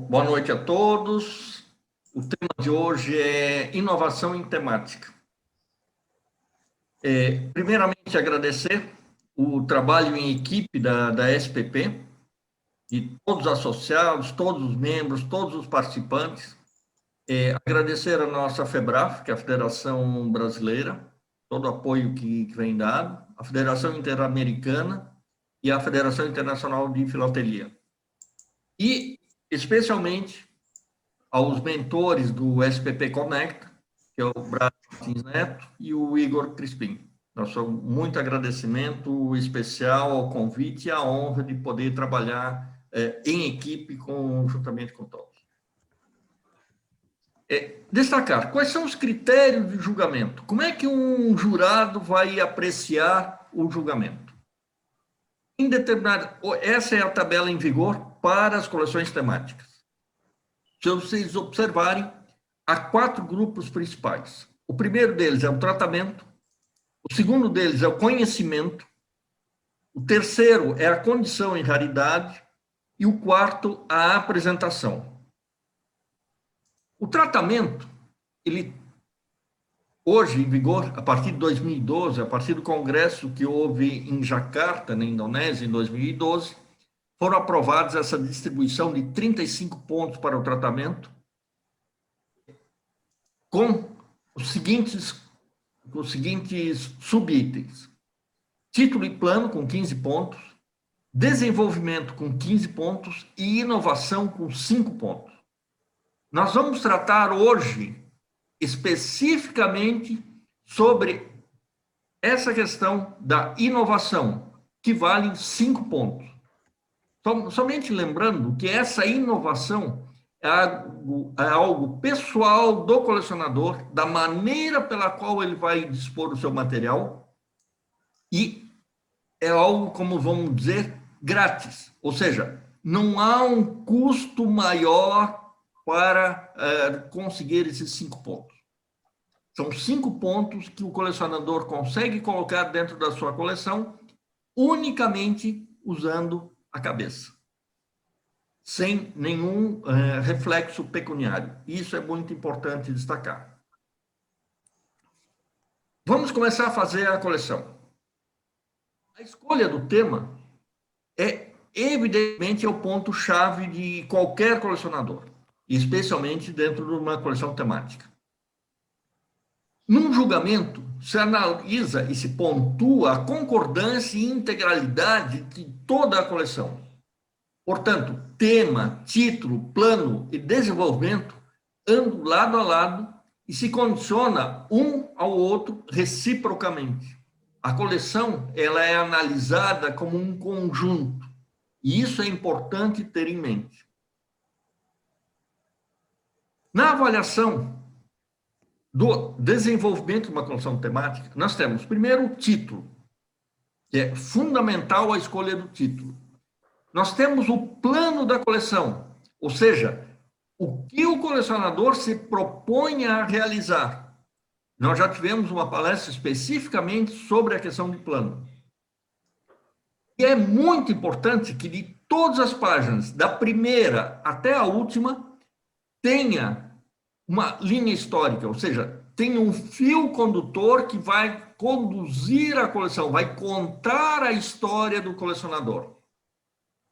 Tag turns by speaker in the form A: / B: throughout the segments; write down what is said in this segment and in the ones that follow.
A: Boa noite a todos. O tema de hoje é inovação em temática. Primeiramente, agradecer o trabalho em equipe da SPP, de todos os associados, todos os membros, todos os participantes. Agradecer a nossa FEBRAF, que é a Federação Brasileira, todo o apoio que vem dado, a Federação Interamericana e a Federação Internacional de Filatelia. E, especialmente, aos mentores do SPP Connect, que é o Brás Martins Neto e o Igor Crispim. Nosso muito agradecimento especial ao convite e à honra de poder trabalhar em equipe juntamente com todos. Destacar, quais são os critérios de julgamento? Como é que um jurado vai apreciar o julgamento? Essa é a tabela em vigor para as coleções temáticas. Se vocês observarem, há 4 grupos principais. O primeiro deles é o tratamento, o segundo deles é o conhecimento, o terceiro é a condição em raridade e o quarto, a apresentação. O tratamento, ele hoje em vigor, a partir de 2012, a partir do congresso que houve em Jacarta, na Indonésia, em 2012, foram aprovados essa distribuição de 35 pontos para o tratamento, com os seguintes subitens: título e plano com 15 pontos, desenvolvimento com 15 pontos e inovação com 5 pontos. Nós vamos tratar hoje especificamente sobre essa questão da inovação, que vale 5 pontos. Somente lembrando que essa inovação é algo pessoal do colecionador, da maneira pela qual ele vai dispor o seu material, e é algo, como vamos dizer, grátis. Ou seja, não há um custo maior para conseguir esses 5 pontos. São 5 pontos que o colecionador consegue colocar dentro da sua coleção unicamente usando a cabeça, sem nenhum reflexo pecuniário. Isso é muito importante destacar. Vamos começar a fazer a coleção. A escolha do tema é, evidentemente, o ponto-chave de qualquer colecionador, especialmente dentro de uma coleção temática. Num julgamento, se analisa e se pontua a concordância e integralidade de toda a coleção. Portanto, tema, título, plano e desenvolvimento andam lado a lado e se condiciona um ao outro reciprocamente. A coleção, ela é analisada como um conjunto, e isso é importante ter em mente. Na avaliação do desenvolvimento de uma coleção temática, nós temos, primeiro, o título, que é fundamental a escolha do título. Nós temos o plano da coleção, ou seja, o que o colecionador se propõe a realizar. Nós já tivemos uma palestra especificamente sobre a questão de plano. E é muito importante que de todas as páginas, da primeira até a última, tenha uma linha histórica, ou seja, tem um fio condutor que vai conduzir a coleção, vai contar a história do colecionador.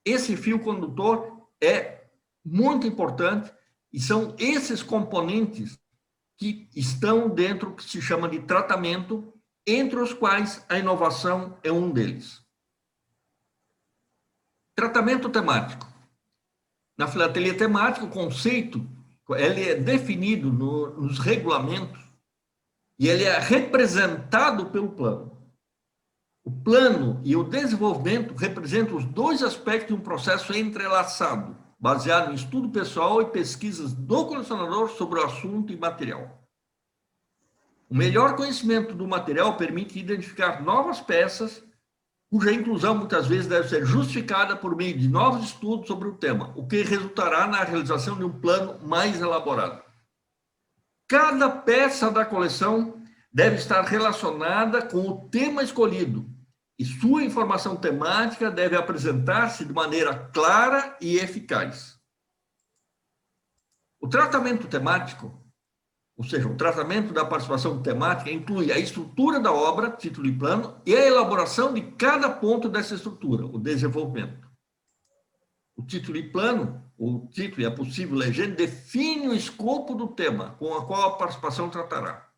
A: Esse fio condutor é muito importante e são esses componentes que estão dentro do que se chama de tratamento, entre os quais a inovação é um deles. Tratamento temático. Na filatelia temática, o conceito ele é definido nos regulamentos e ele é representado pelo plano. O plano e o desenvolvimento representam os dois aspectos de um processo entrelaçado, baseado em estudo pessoal e pesquisas do colecionador sobre o assunto e material. O melhor conhecimento do material permite identificar novas peças, cuja inclusão muitas vezes deve ser justificada por meio de novos estudos sobre o tema, o que resultará na realização de um plano mais elaborado. Cada peça da coleção deve estar relacionada com o tema escolhido, e sua informação temática deve apresentar-se de maneira clara e eficaz. O tratamento temático, ou seja, o tratamento da participação temática, inclui a estrutura da obra, título e plano, e a elaboração de cada ponto dessa estrutura, o desenvolvimento. O título e plano, o título e a possível legenda, define o escopo do tema com a qual a participação tratará.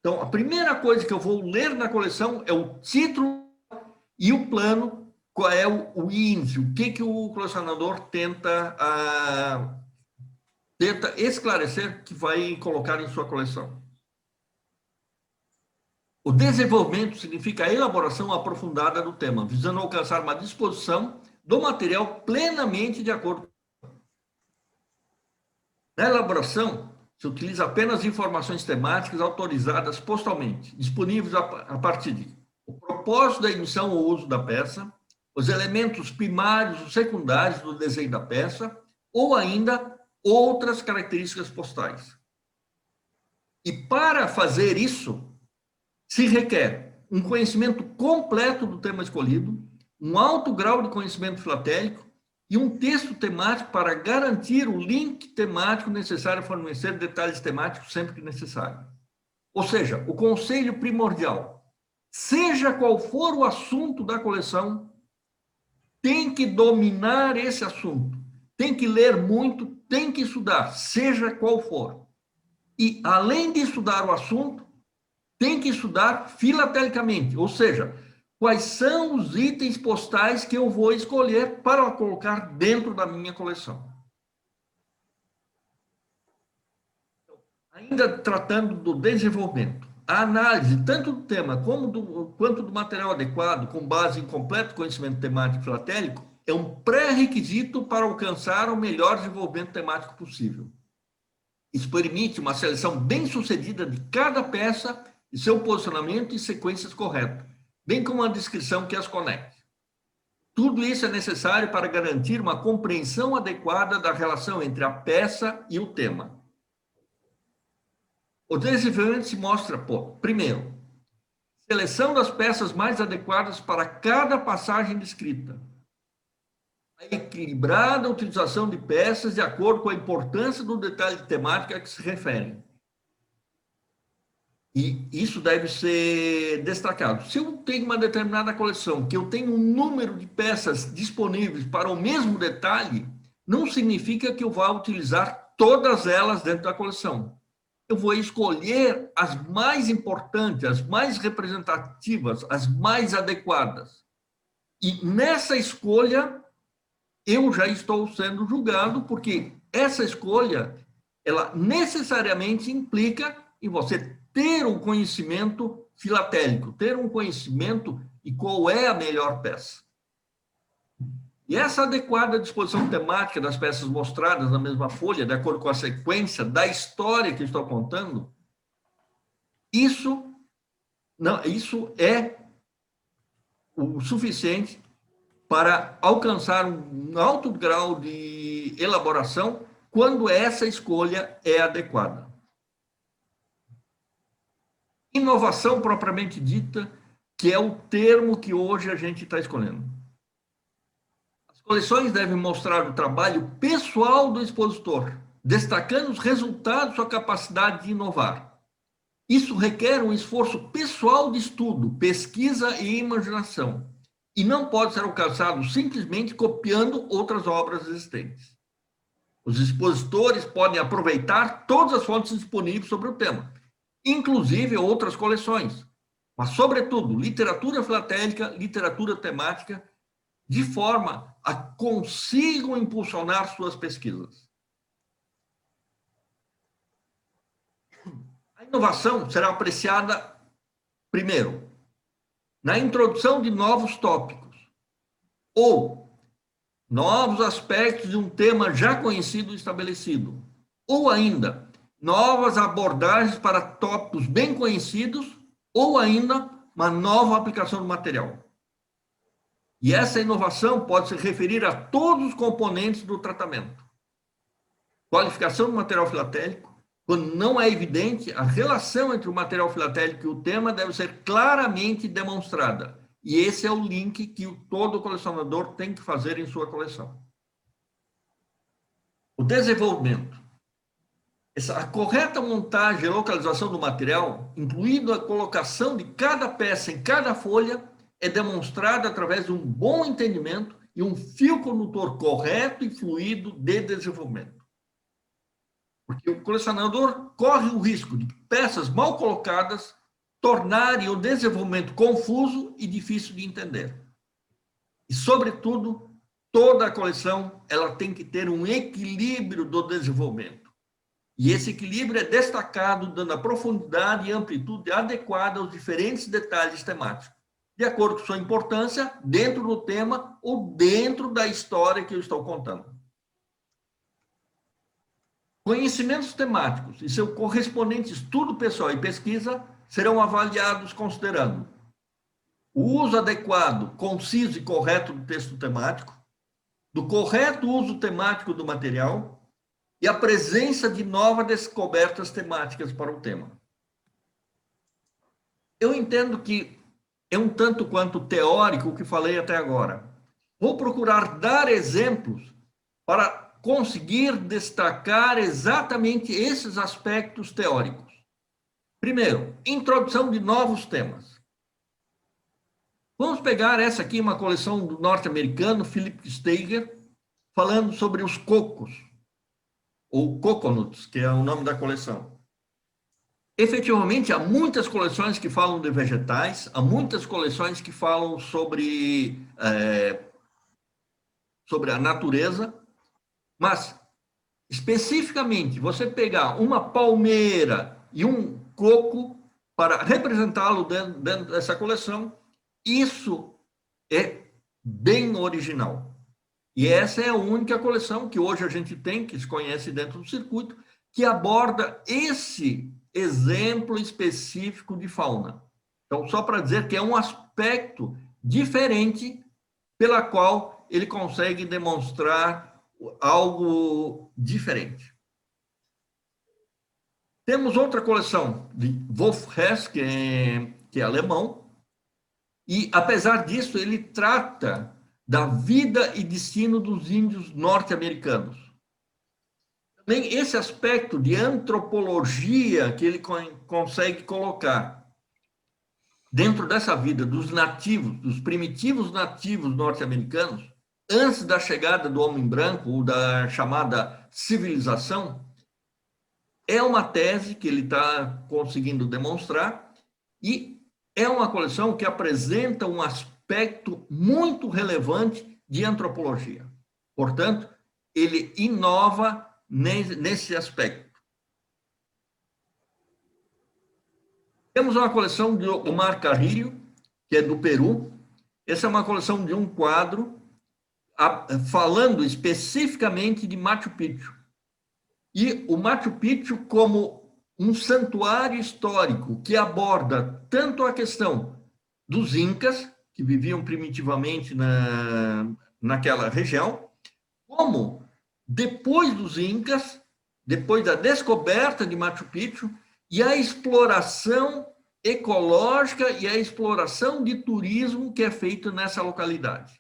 A: Então, a primeira coisa que eu vou ler na coleção é o título e o plano, qual é o índice, o que o colecionador tenta esclarecer que vai colocar em sua coleção. O desenvolvimento significa a elaboração aprofundada do tema, visando alcançar uma disposição do material plenamente de acordo. Na elaboração, se utiliza apenas informações temáticas autorizadas postalmente, disponíveis a partir de o propósito da emissão ou uso da peça, os elementos primários ou secundários do desenho da peça, ou ainda outras características postais. E para fazer isso, se requer um conhecimento completo do tema escolhido, um alto grau de conhecimento filatélico e um texto temático para garantir o link temático necessário a fornecer detalhes temáticos sempre que necessário. Ou seja, o conselho primordial, seja qual for o assunto da coleção, tem que dominar esse assunto, tem que ler muito, tem que estudar, seja qual for. E, além de estudar o assunto, tem que estudar filatelicamente, ou seja, quais são os itens postais que eu vou escolher para colocar dentro da minha coleção. Ainda tratando do desenvolvimento, a análise tanto do tema quanto do material adequado, com base em completo conhecimento temático filatélico, é um pré-requisito para alcançar o melhor desenvolvimento temático possível. Isso permite uma seleção bem-sucedida de cada peça e seu posicionamento e sequências corretas, bem como uma descrição que as conecte. Tudo isso é necessário para garantir uma compreensão adequada da relação entre a peça e o tema. O desenvolvimento se mostra por, primeiro, seleção das peças mais adequadas para cada passagem descrita. A equilibrada utilização de peças de acordo com a importância do detalhe de temática a que se referem. E isso deve ser destacado. Se eu tenho uma determinada coleção, que eu tenho um número de peças disponíveis para o mesmo detalhe, não significa que eu vá utilizar todas elas dentro da coleção. Eu vou escolher as mais importantes, as mais representativas, as mais adequadas. E nessa escolha, eu já estou sendo julgado, porque essa escolha, ela necessariamente implica em você ter um conhecimento filatélico, ter um conhecimento de qual é a melhor peça. E essa adequada disposição temática das peças mostradas na mesma folha, de acordo com a sequência da história que estou contando, isso é o suficiente para alcançar um alto grau de elaboração quando essa escolha é adequada. Inovação propriamente dita, que é o termo que hoje a gente está escolhendo. As coleções devem mostrar o trabalho pessoal do expositor, destacando os resultados de sua capacidade de inovar. Isso requer um esforço pessoal de estudo, pesquisa e imaginação, e não pode ser alcançado simplesmente copiando outras obras existentes. Os expositores podem aproveitar todas as fontes disponíveis sobre o tema, inclusive outras coleções, mas, sobretudo, literatura filatélica, literatura temática, de forma a consigam impulsionar suas pesquisas. A inovação será apreciada, primeiro, na introdução de novos tópicos, ou novos aspectos de um tema já conhecido e estabelecido, ou ainda novas abordagens para tópicos bem conhecidos, ou ainda uma nova aplicação do material. E essa inovação pode se referir a todos os componentes do tratamento. Qualificação do material filatélico, quando não é evidente, a relação entre o material filatélico e o tema deve ser claramente demonstrada. E esse é o link que todo colecionador tem que fazer em sua coleção. O desenvolvimento. A correta montagem e localização do material, incluindo a colocação de cada peça em cada folha, é demonstrada através de um bom entendimento e um fio condutor correto e fluido de desenvolvimento. Porque o colecionador corre o risco de peças mal colocadas tornarem o desenvolvimento confuso e difícil de entender. E, sobretudo, toda a coleção ela tem que ter um equilíbrio do desenvolvimento. E esse equilíbrio é destacado dando a profundidade e amplitude adequada aos diferentes detalhes temáticos, de acordo com sua importância dentro do tema ou dentro da história que eu estou contando. Conhecimentos temáticos e seu correspondente estudo pessoal e pesquisa serão avaliados considerando o uso adequado, conciso e correto do texto temático, do correto uso temático do material e a presença de novas descobertas temáticas para o tema. Eu entendo que é um tanto quanto teórico o que falei até agora. Vou procurar dar exemplos para conseguir destacar exatamente esses aspectos teóricos. Primeiro, introdução de novos temas. Vamos pegar essa aqui, uma coleção do norte-americano Philip Steiger, falando sobre os cocos, ou coconuts, que é o nome da coleção. Efetivamente, há muitas coleções que falam de vegetais, há muitas coleções que falam sobre a natureza, mas, especificamente, você pegar uma palmeira e um coco para representá-lo dentro dessa coleção, isso é bem original. E essa é a única coleção que hoje a gente tem, que se conhece dentro do circuito, que aborda esse exemplo específico de fauna. Então, só para dizer que é um aspecto diferente pela qual ele consegue demonstrar algo diferente. Temos outra coleção de Wolf Hess, que é alemão, e, apesar disso, ele trata da vida e destino dos índios norte-americanos. Também esse aspecto de antropologia que ele consegue colocar dentro dessa vida dos nativos, dos primitivos nativos norte-americanos, antes da chegada do homem branco, ou da chamada civilização, é uma tese que ele está conseguindo demonstrar e é uma coleção que apresenta um aspecto muito relevante de antropologia. Portanto, ele inova nesse aspecto. Temos uma coleção de Omar Carrillo, que é do Peru. Essa é uma coleção de um quadro falando especificamente de Machu Picchu. E o Machu Picchu como um santuário histórico que aborda tanto a questão dos incas, que viviam primitivamente naquela região, como depois dos incas, depois da descoberta de Machu Picchu, e a exploração ecológica e a exploração de turismo que é feito nessa localidade.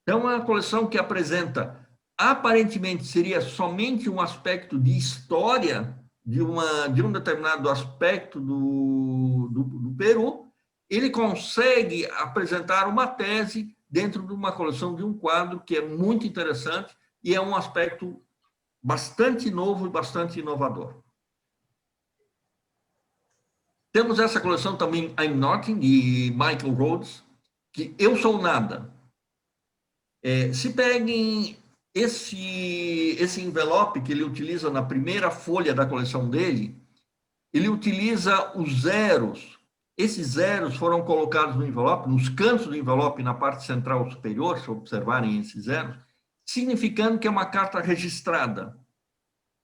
A: Então, é uma coleção que apresenta, aparentemente, seria somente um aspecto de história de um determinado aspecto do Peru. Ele consegue apresentar uma tese dentro de uma coleção de um quadro que é muito interessante e é um aspecto bastante novo e bastante inovador. Temos essa coleção também, I'm Nothing, de Michael Rhodes, que Eu Sou Nada. Se peguem esse envelope que ele utiliza na primeira folha da coleção dele, ele utiliza os zeros. Esses zeros foram colocados no envelope, nos cantos do envelope, na parte central superior, se observarem esses zeros, significando que é uma carta registrada.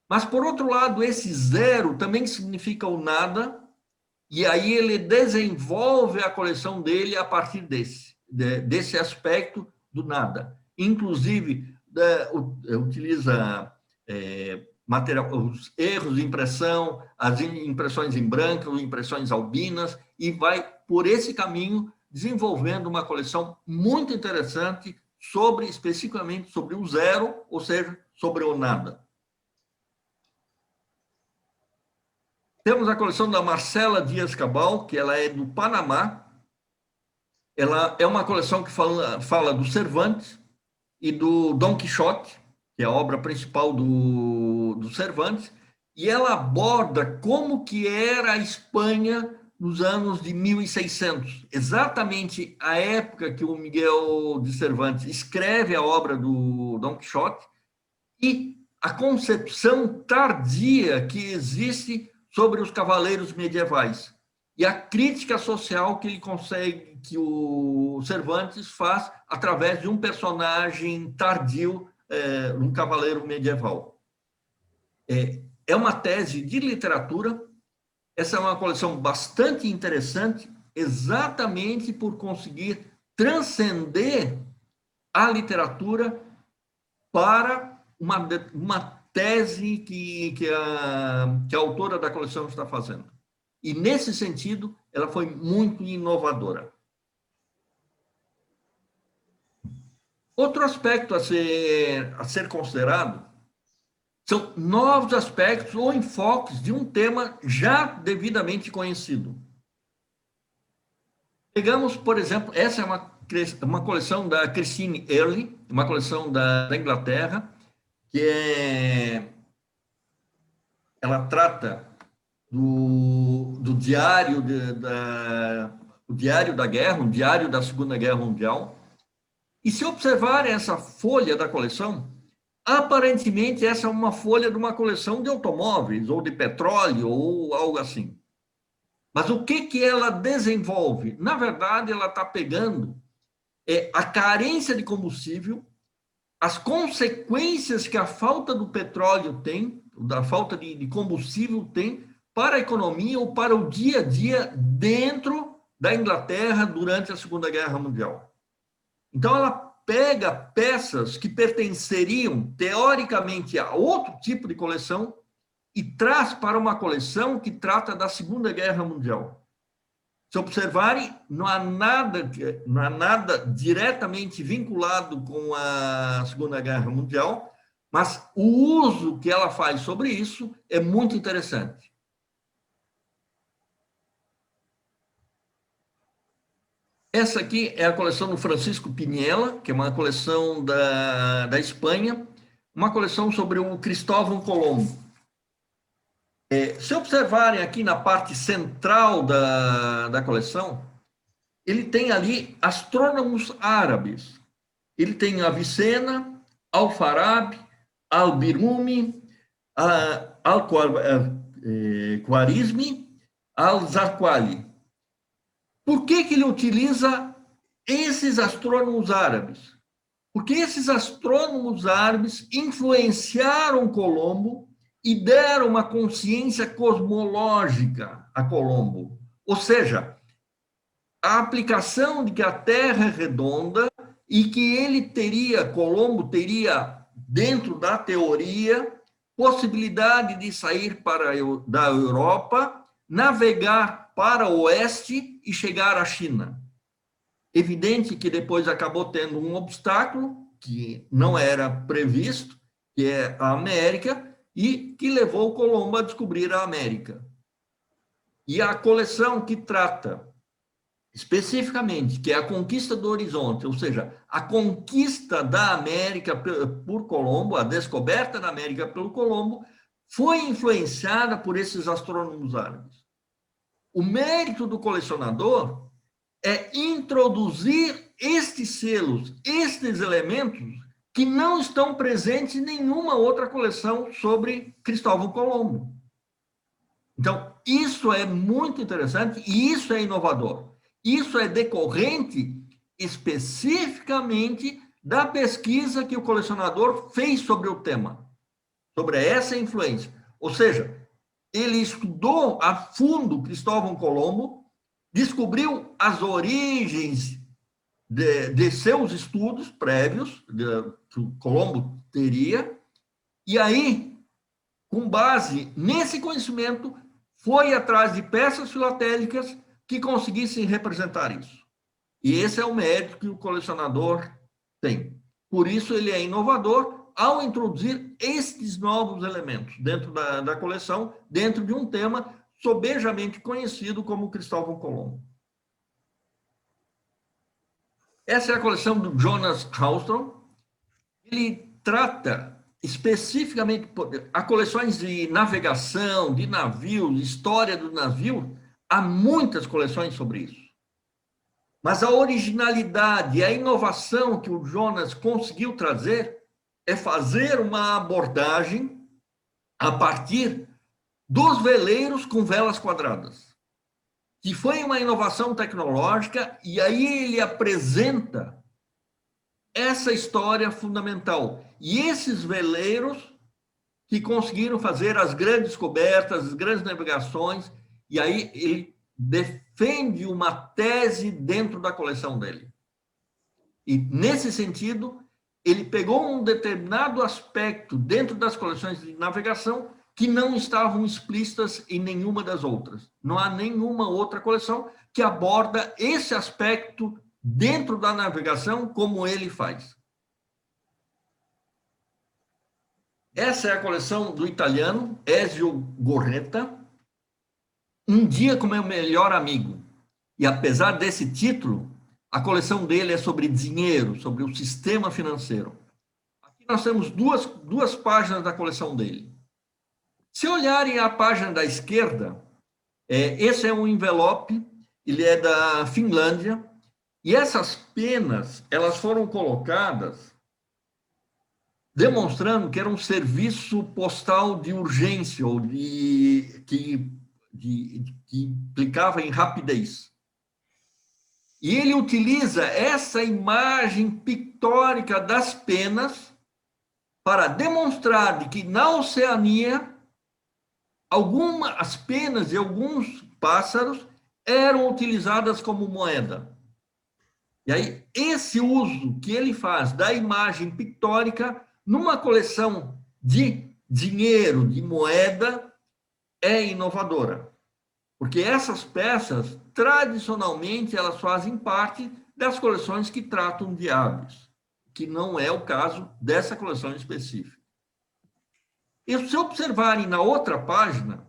A: Mas, por outro lado, esse zero também significa o nada, e aí ele desenvolve a coleção dele a partir desse aspecto do nada. Inclusive, utiliza os erros de impressão, as impressões em branco, impressões albinas, e vai por esse caminho desenvolvendo uma coleção muito interessante especificamente sobre o zero, ou seja, sobre o nada. Temos a coleção da Marcela Dias Cabal, que ela é do Panamá. Ela é uma coleção que fala do Cervantes e do Dom Quixote, que é a obra principal do Cervantes, e ela aborda como que era a Espanha nos anos de 1600, exatamente a época que o Miguel de Cervantes escreve a obra do Dom Quixote e a concepção tardia que existe sobre os cavaleiros medievais e a crítica social que ele consegue, que o Cervantes faz através de um personagem tardio, um cavaleiro medieval. É uma tese de literatura. Essa é uma coleção bastante interessante, exatamente por conseguir transcender a literatura para uma tese que a autora da coleção está fazendo. E, nesse sentido, ela foi muito inovadora. Outro aspecto a ser considerado são novos aspectos ou enfoques de um tema já devidamente conhecido. Pegamos, por exemplo, essa é uma coleção da Christine Early, uma coleção da Inglaterra, que ela trata do diário o diário da guerra, o diário da Segunda Guerra Mundial. E se observarem essa folha da coleção, aparentemente essa é uma folha de uma coleção de automóveis, ou de petróleo, ou algo assim. Mas o que ela desenvolve? Na verdade, ela está pegando a carência de combustível, as consequências que a falta do petróleo tem, da falta de combustível tem, para a economia ou para o dia a dia dentro da Inglaterra durante a Segunda Guerra Mundial. Então, ela pega peças que pertenceriam, teoricamente, a outro tipo de coleção e traz para uma coleção que trata da Segunda Guerra Mundial. Se observarem, não há nada diretamente vinculado com a Segunda Guerra Mundial, mas o uso que ela faz sobre isso é muito interessante. Essa aqui é a coleção do Francisco Piniella, que é uma coleção da Espanha, uma coleção sobre o Cristóvão Colombo. Se observarem aqui na parte central da coleção, ele tem ali astrônomos árabes. Ele tem Avicena, Al-Farabi, Al-Biruni, Al-Khwarizmi, Al-Zarqali. Por que ele utiliza esses astrônomos árabes? Porque esses astrônomos árabes influenciaram Colombo e deram uma consciência cosmológica a Colombo. Ou seja, a aplicação de que a Terra é redonda e que Colombo teria, dentro da teoria, possibilidade de sair da Europa, navegar para o oeste e chegar à China. Evidente que depois acabou tendo um obstáculo que não era previsto, que é a América, e que levou Colombo a descobrir a América. E a coleção que trata especificamente, que é a conquista do horizonte, ou seja, a conquista da América por Colombo, a descoberta da América pelo Colombo, foi influenciada por esses astrônomos árabes. O mérito do colecionador é introduzir estes selos, estes elementos que não estão presentes em nenhuma outra coleção sobre Cristóvão Colombo. Então, isso é muito interessante e isso é inovador. Isso é decorrente especificamente da pesquisa que o colecionador fez sobre o tema, sobre essa influência. Ou seja, ele estudou a fundo Cristóvão Colombo, descobriu as origens de seus estudos prévios, que o Colombo teria, e aí, com base nesse conhecimento, foi atrás de peças filatélicas que conseguissem representar isso. E esse é o mérito que o colecionador tem. Por isso, ele é inovador ao introduzir estes novos elementos dentro da coleção, dentro de um tema sobejamente conhecido como Cristóvão Colombo. Essa é a coleção do Jonas Hallström. Ele trata especificamente a coleções de navegação, de navios, história do navio. Há muitas coleções sobre isso. Mas a originalidade, a inovação que o Jonas conseguiu trazer é fazer uma abordagem a partir dos veleiros com velas quadradas, que foi uma inovação tecnológica, e aí ele apresenta essa história fundamental. E esses veleiros que conseguiram fazer as grandes descobertas, as grandes navegações, e aí ele defende uma tese dentro da coleção dele. E, nesse sentido, ele pegou um determinado aspecto dentro das coleções de navegação que não estavam explícitas em nenhuma das outras. Não há nenhuma outra coleção que aborda esse aspecto dentro da navegação como ele faz. Essa é a coleção do italiano Ezio Gorretta, Um Dia com Meu Melhor Amigo. E apesar desse título, a coleção dele é sobre dinheiro, sobre o sistema financeiro. Aqui nós temos duas páginas da coleção dele. Se olharem a página da esquerda, esse é um envelope, ele é da Finlândia, e essas penas, elas foram colocadas demonstrando que era um serviço postal de urgência, ou que implicava em rapidez. E ele utiliza essa imagem pictórica das penas para demonstrar de que na Oceania, as penas de alguns pássaros eram utilizadas como moeda. E aí, esse uso que ele faz da imagem pictórica numa coleção de dinheiro, de moeda, é inovadora. Porque essas peças, tradicionalmente, elas fazem parte das coleções que tratam de aves, que não é o caso dessa coleção específica. E se observarem na outra página,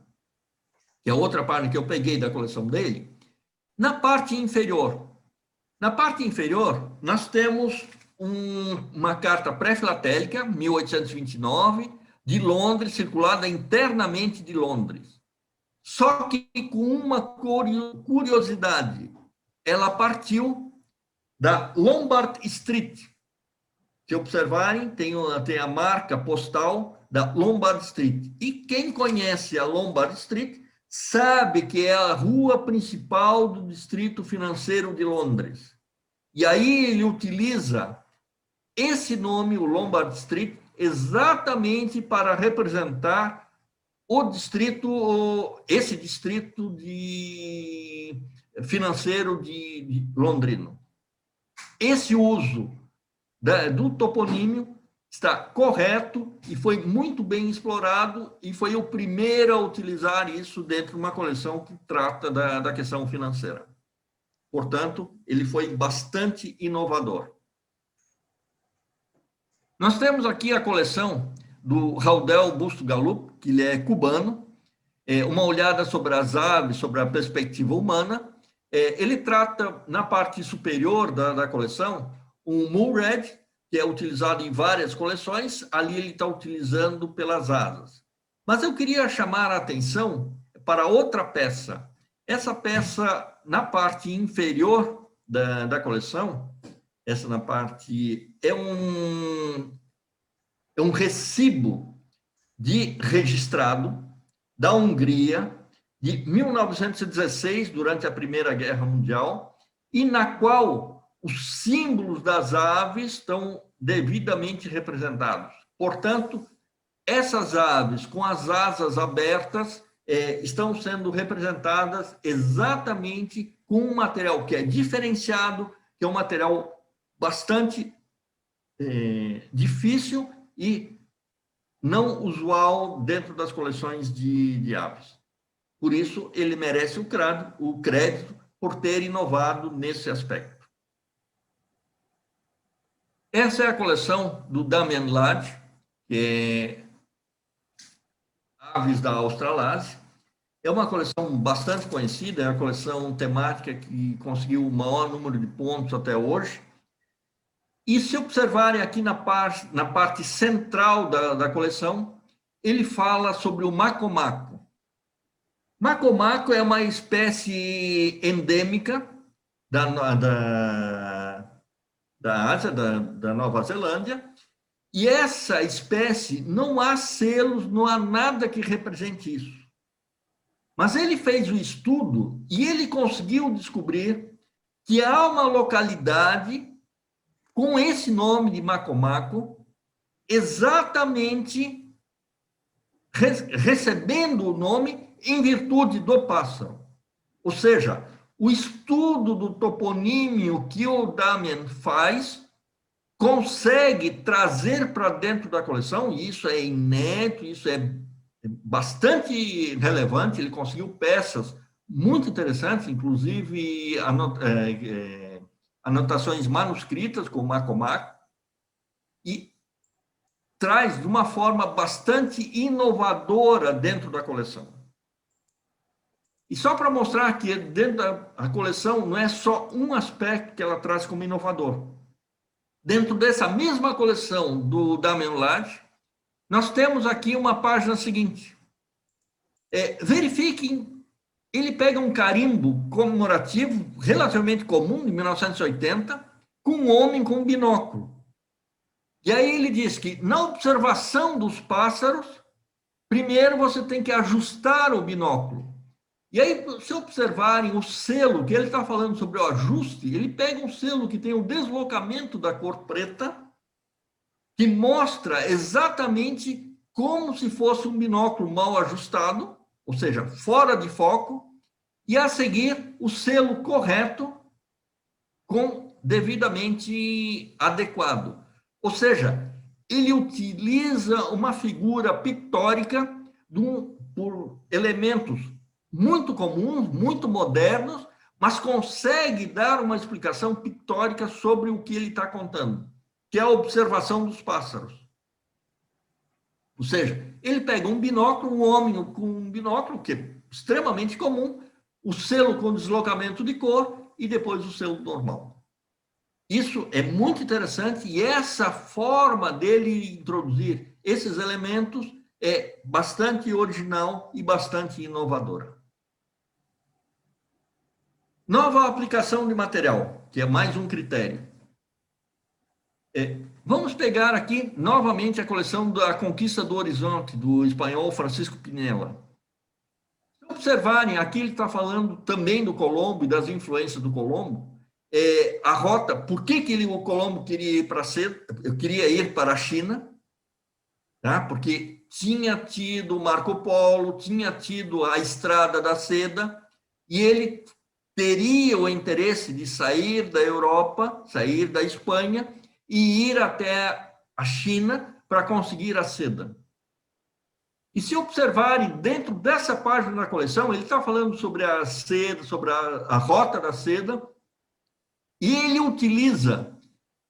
A: que é a outra página que eu peguei da coleção dele, na parte inferior, nós temos uma carta pré-filatélica, 1829, de Londres, circulada internamente de Londres. Só que com uma curiosidade, ela partiu da Lombard Street. Se observarem, tem a marca postal da Lombard Street. E quem conhece a Lombard Street sabe que é a rua principal do distrito financeiro de Londres. E aí ele utiliza esse nome, o Lombard Street, exatamente para representar esse distrito financeiro de londrino. Esse uso do toponímio está correto e foi muito bem explorado, e foi o primeiro a utilizar isso dentro de uma coleção que trata da questão financeira. Portanto, ele foi bastante inovador. Nós temos aqui a coleção do Raudel Busto Gallup, que ele é cubano, uma olhada sobre as aves, sobre a perspectiva humana. Ele trata, na parte superior da coleção, um mulred, que é utilizado em várias coleções, ali ele está utilizando pelas asas. Mas eu queria chamar a atenção para outra peça. Essa peça, na parte inferior da coleção, essa na parte, é um recibo registrado da Hungria, de 1916, durante a Primeira Guerra Mundial, e na qual os símbolos das aves estão devidamente representados. Portanto, essas aves com as asas abertas estão sendo representadas exatamente com um material que é diferenciado, que é um material bastante difícil e não usual dentro das coleções de aves. Por isso, ele merece o crédito por ter inovado nesse aspecto. Essa é a coleção do Damian Lade, que é aves da Australásia. É uma coleção bastante conhecida, é a coleção temática que conseguiu o maior número de pontos até hoje. E se observarem aqui na parte central da coleção, ele fala sobre o macomaco. Macomaco é uma espécie endêmica da Ásia, da Nova Zelândia, e essa espécie não há selos, não há nada que represente isso. Mas ele fez o estudo e ele conseguiu descobrir que há uma localidade com esse nome de macomaco, exatamente recebendo o nome em virtude do pássaro. Ou seja, o estudo do toponímio que o Damian faz consegue trazer para dentro da coleção, e isso é inédito, isso é bastante relevante, ele conseguiu peças muito interessantes, inclusive anotações manuscritas com o macomaco, e traz de uma forma bastante inovadora dentro da coleção. E só para mostrar que dentro da coleção não é só um aspecto que ela traz como inovador. Dentro dessa mesma coleção do Damian Lage, nós temos aqui uma página seguinte. Verifiquem, ele pega um carimbo comemorativo relativamente comum, de 1980, com um homem com um binóculo. E aí ele diz que, na observação dos pássaros, primeiro você tem que ajustar o binóculo. E aí, se observarem o selo, que ele está falando sobre o ajuste, ele pega um selo que tem o deslocamento da cor preta, que mostra exatamente como se fosse um binóculo mal ajustado, ou seja, fora de foco, e a seguir o selo correto com devidamente adequado. Ou seja, ele utiliza uma figura pictórica por elementos muito comuns, muito modernos, mas consegue dar uma explicação pictórica sobre o que ele está contando, que é a observação dos pássaros. Ou seja, ele pega um binóculo, um homem com um binóculo, que é extremamente comum, o selo com deslocamento de cor e depois o selo normal. Isso é muito interessante e essa forma dele introduzir esses elementos é bastante original e bastante inovadora. Nova aplicação de material, que é mais um critério. Vamos pegar aqui novamente a coleção da Conquista do Horizonte, do espanhol Francisco Pinela. Se observarem, aqui ele está falando também do Colombo e das influências do Colombo. A rota, por que o Colombo queria ir para a China? Tá? Porque tinha tido Marco Polo, tinha tido a Estrada da Seda, e ele teria o interesse de sair da Europa, sair da Espanha, e ir até a China para conseguir a seda. E se observarem dentro dessa página da coleção, ele está falando sobre a seda, sobre a rota da seda, e ele utiliza,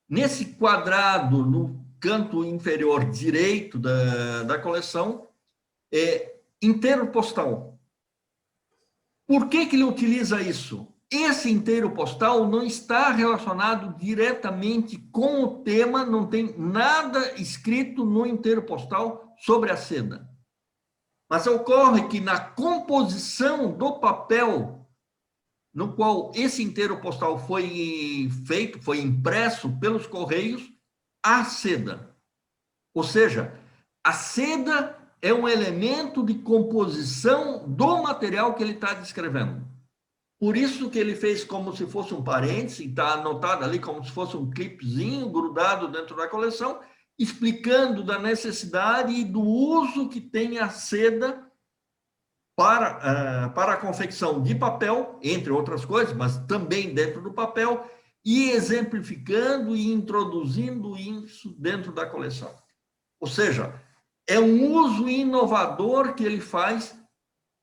A: nesse quadrado, no canto inferior direito da coleção, inteiro postal. Por que ele utiliza isso? Esse inteiro postal não está relacionado diretamente com o tema, não tem nada escrito no inteiro postal sobre a seda. Mas ocorre que na composição do papel, no qual esse inteiro postal foi feito, foi impresso pelos correios, há seda. Ou seja, a seda é um elemento de composição do material que ele está descrevendo. Por isso que ele fez como se fosse um parêntese, está anotado ali como se fosse um clipezinho grudado dentro da coleção, explicando da necessidade e do uso que tem a seda para a confecção de papel, entre outras coisas, mas também dentro do papel, e exemplificando e introduzindo isso dentro da coleção. Ou seja, é um uso inovador que ele faz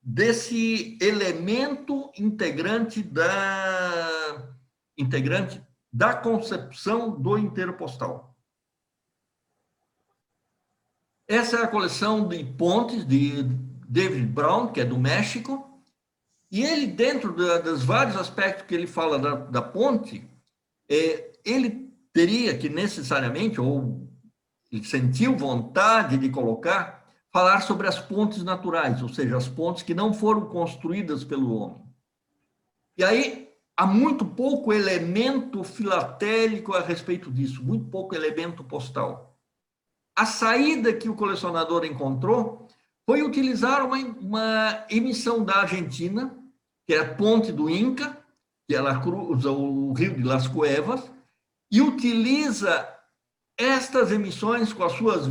A: desse elemento integrante da concepção do inteiro postal. Essa é a coleção de pontes, David Brown, que é do México, e ele, dentro dos vários aspectos que ele fala da ponte, ele teria que necessariamente, ou ele sentiu vontade de falar sobre as pontes naturais, ou seja, as pontes que não foram construídas pelo homem. E aí há muito pouco elemento filatélico a respeito disso, muito pouco elemento postal. A saída que o colecionador encontrou foi utilizar uma emissão da Argentina, que é a ponte do Inca, que ela cruza o rio de Las Cuevas, e utiliza estas emissões com as suas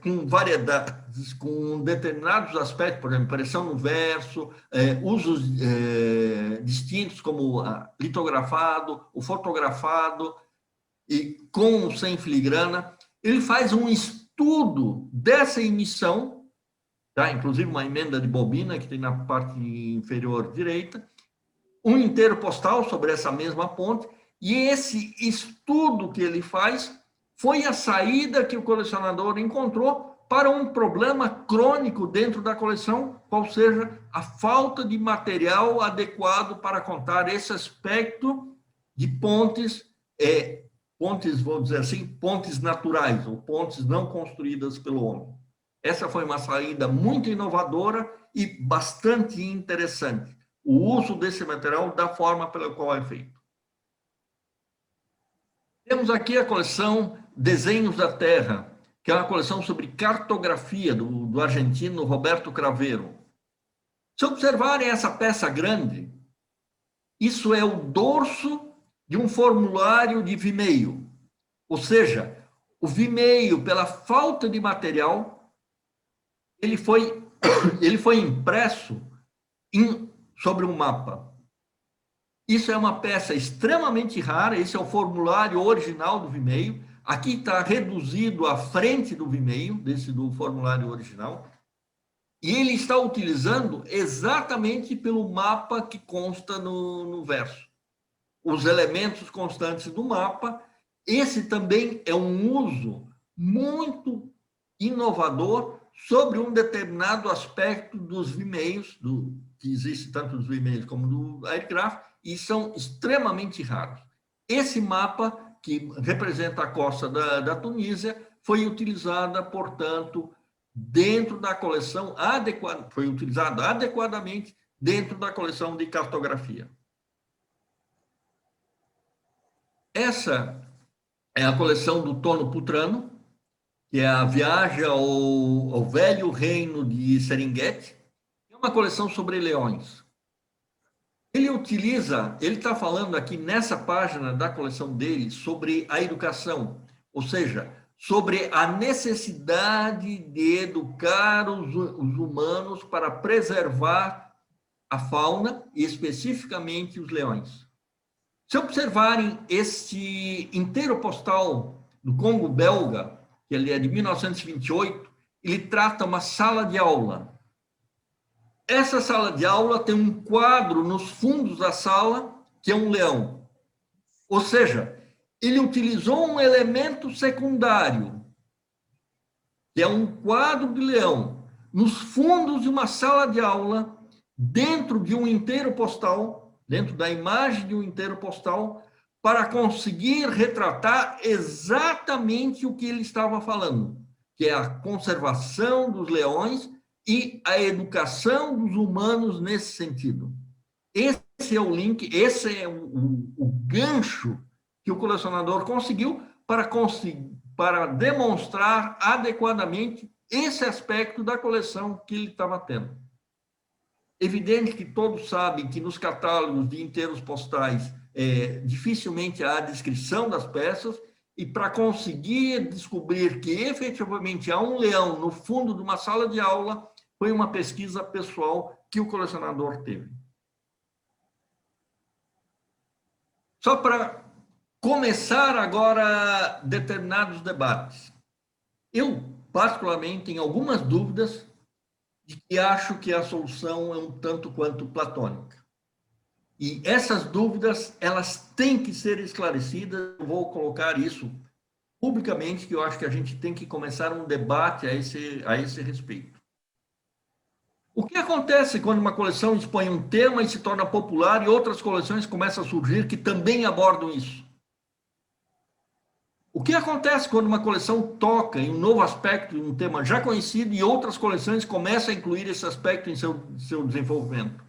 A: com variedades, com determinados aspectos, por exemplo, pressão no verso, usos distintos como litografado, o fotografado, e com ou sem filigrana. Ele faz um estudo dessa emissão, tá? Inclusive uma emenda de bobina que tem na parte inferior direita, um inteiro postal sobre essa mesma ponte, e esse estudo que ele faz foi a saída que o colecionador encontrou para um problema crônico dentro da coleção, qual seja a falta de material adequado para contar esse aspecto de pontes, vou dizer assim, pontes naturais, ou pontes não construídas pelo homem. Essa foi uma saída muito inovadora e bastante interessante, o uso desse material da forma pela qual é feito. Temos aqui a coleção Desenhos da Terra, que é uma coleção sobre cartografia do argentino Roberto Craveiro. Se observarem essa peça grande, isso é o dorso de um formulário de Vimeo. Ou seja, o Vimeo, pela falta de material, ele foi impresso sobre um mapa. Isso é uma peça extremamente rara, esse é o formulário original do Vimeo. Aqui está reduzido a frente do Vimeo, do formulário original, e ele está utilizando exatamente pelo mapa que consta no verso. Os elementos constantes do mapa. Esse também é um uso muito inovador sobre um determinado aspecto dos Vimeos, que existe tanto dos Vimeos como do Aircraft, e são extremamente raros. Esse mapa, que representa a costa da Tunísia, foi utilizada, portanto, dentro da coleção foi utilizado adequadamente dentro da coleção de cartografia. Essa é a coleção do Tono Putrano, que é a viagem ao velho reino de Serengeti. É uma coleção sobre leões. Ele está falando aqui nessa página da coleção dele sobre a educação, ou seja, sobre a necessidade de educar os humanos para preservar a fauna, e especificamente os leões. Se observarem este inteiro postal do Congo belga, que ele é de 1928, ele trata uma sala de aula. Essa sala de aula tem um quadro nos fundos da sala, que é um leão. Ou seja, ele utilizou um elemento secundário, que é um quadro de leão, nos fundos de uma sala de aula, dentro de um inteiro postal, dentro da imagem de um inteiro postal, para conseguir retratar exatamente o que ele estava falando, que é a conservação dos leões e a educação dos humanos nesse sentido. Esse é o link, esse é o gancho que o colecionador conseguiu para demonstrar adequadamente esse aspecto da coleção que ele estava tendo. Evidente que todos sabem que nos catálogos de inteiros postais dificilmente há a descrição das peças, e para conseguir descobrir que efetivamente há um leão no fundo de uma sala de aula, foi uma pesquisa pessoal que o colecionador teve. Só para começar agora determinados debates. Eu, particularmente, tenho algumas dúvidas de que acho que a solução é um tanto quanto platônica. E essas dúvidas, elas têm que ser esclarecidas. Eu vou colocar isso publicamente, que eu acho que a gente tem que começar um debate a esse respeito. O que acontece quando uma coleção expõe um tema e se torna popular e outras coleções começam a surgir que também abordam isso? O que acontece quando uma coleção toca em um novo aspecto, em um tema já conhecido, e outras coleções começam a incluir esse aspecto em seu desenvolvimento?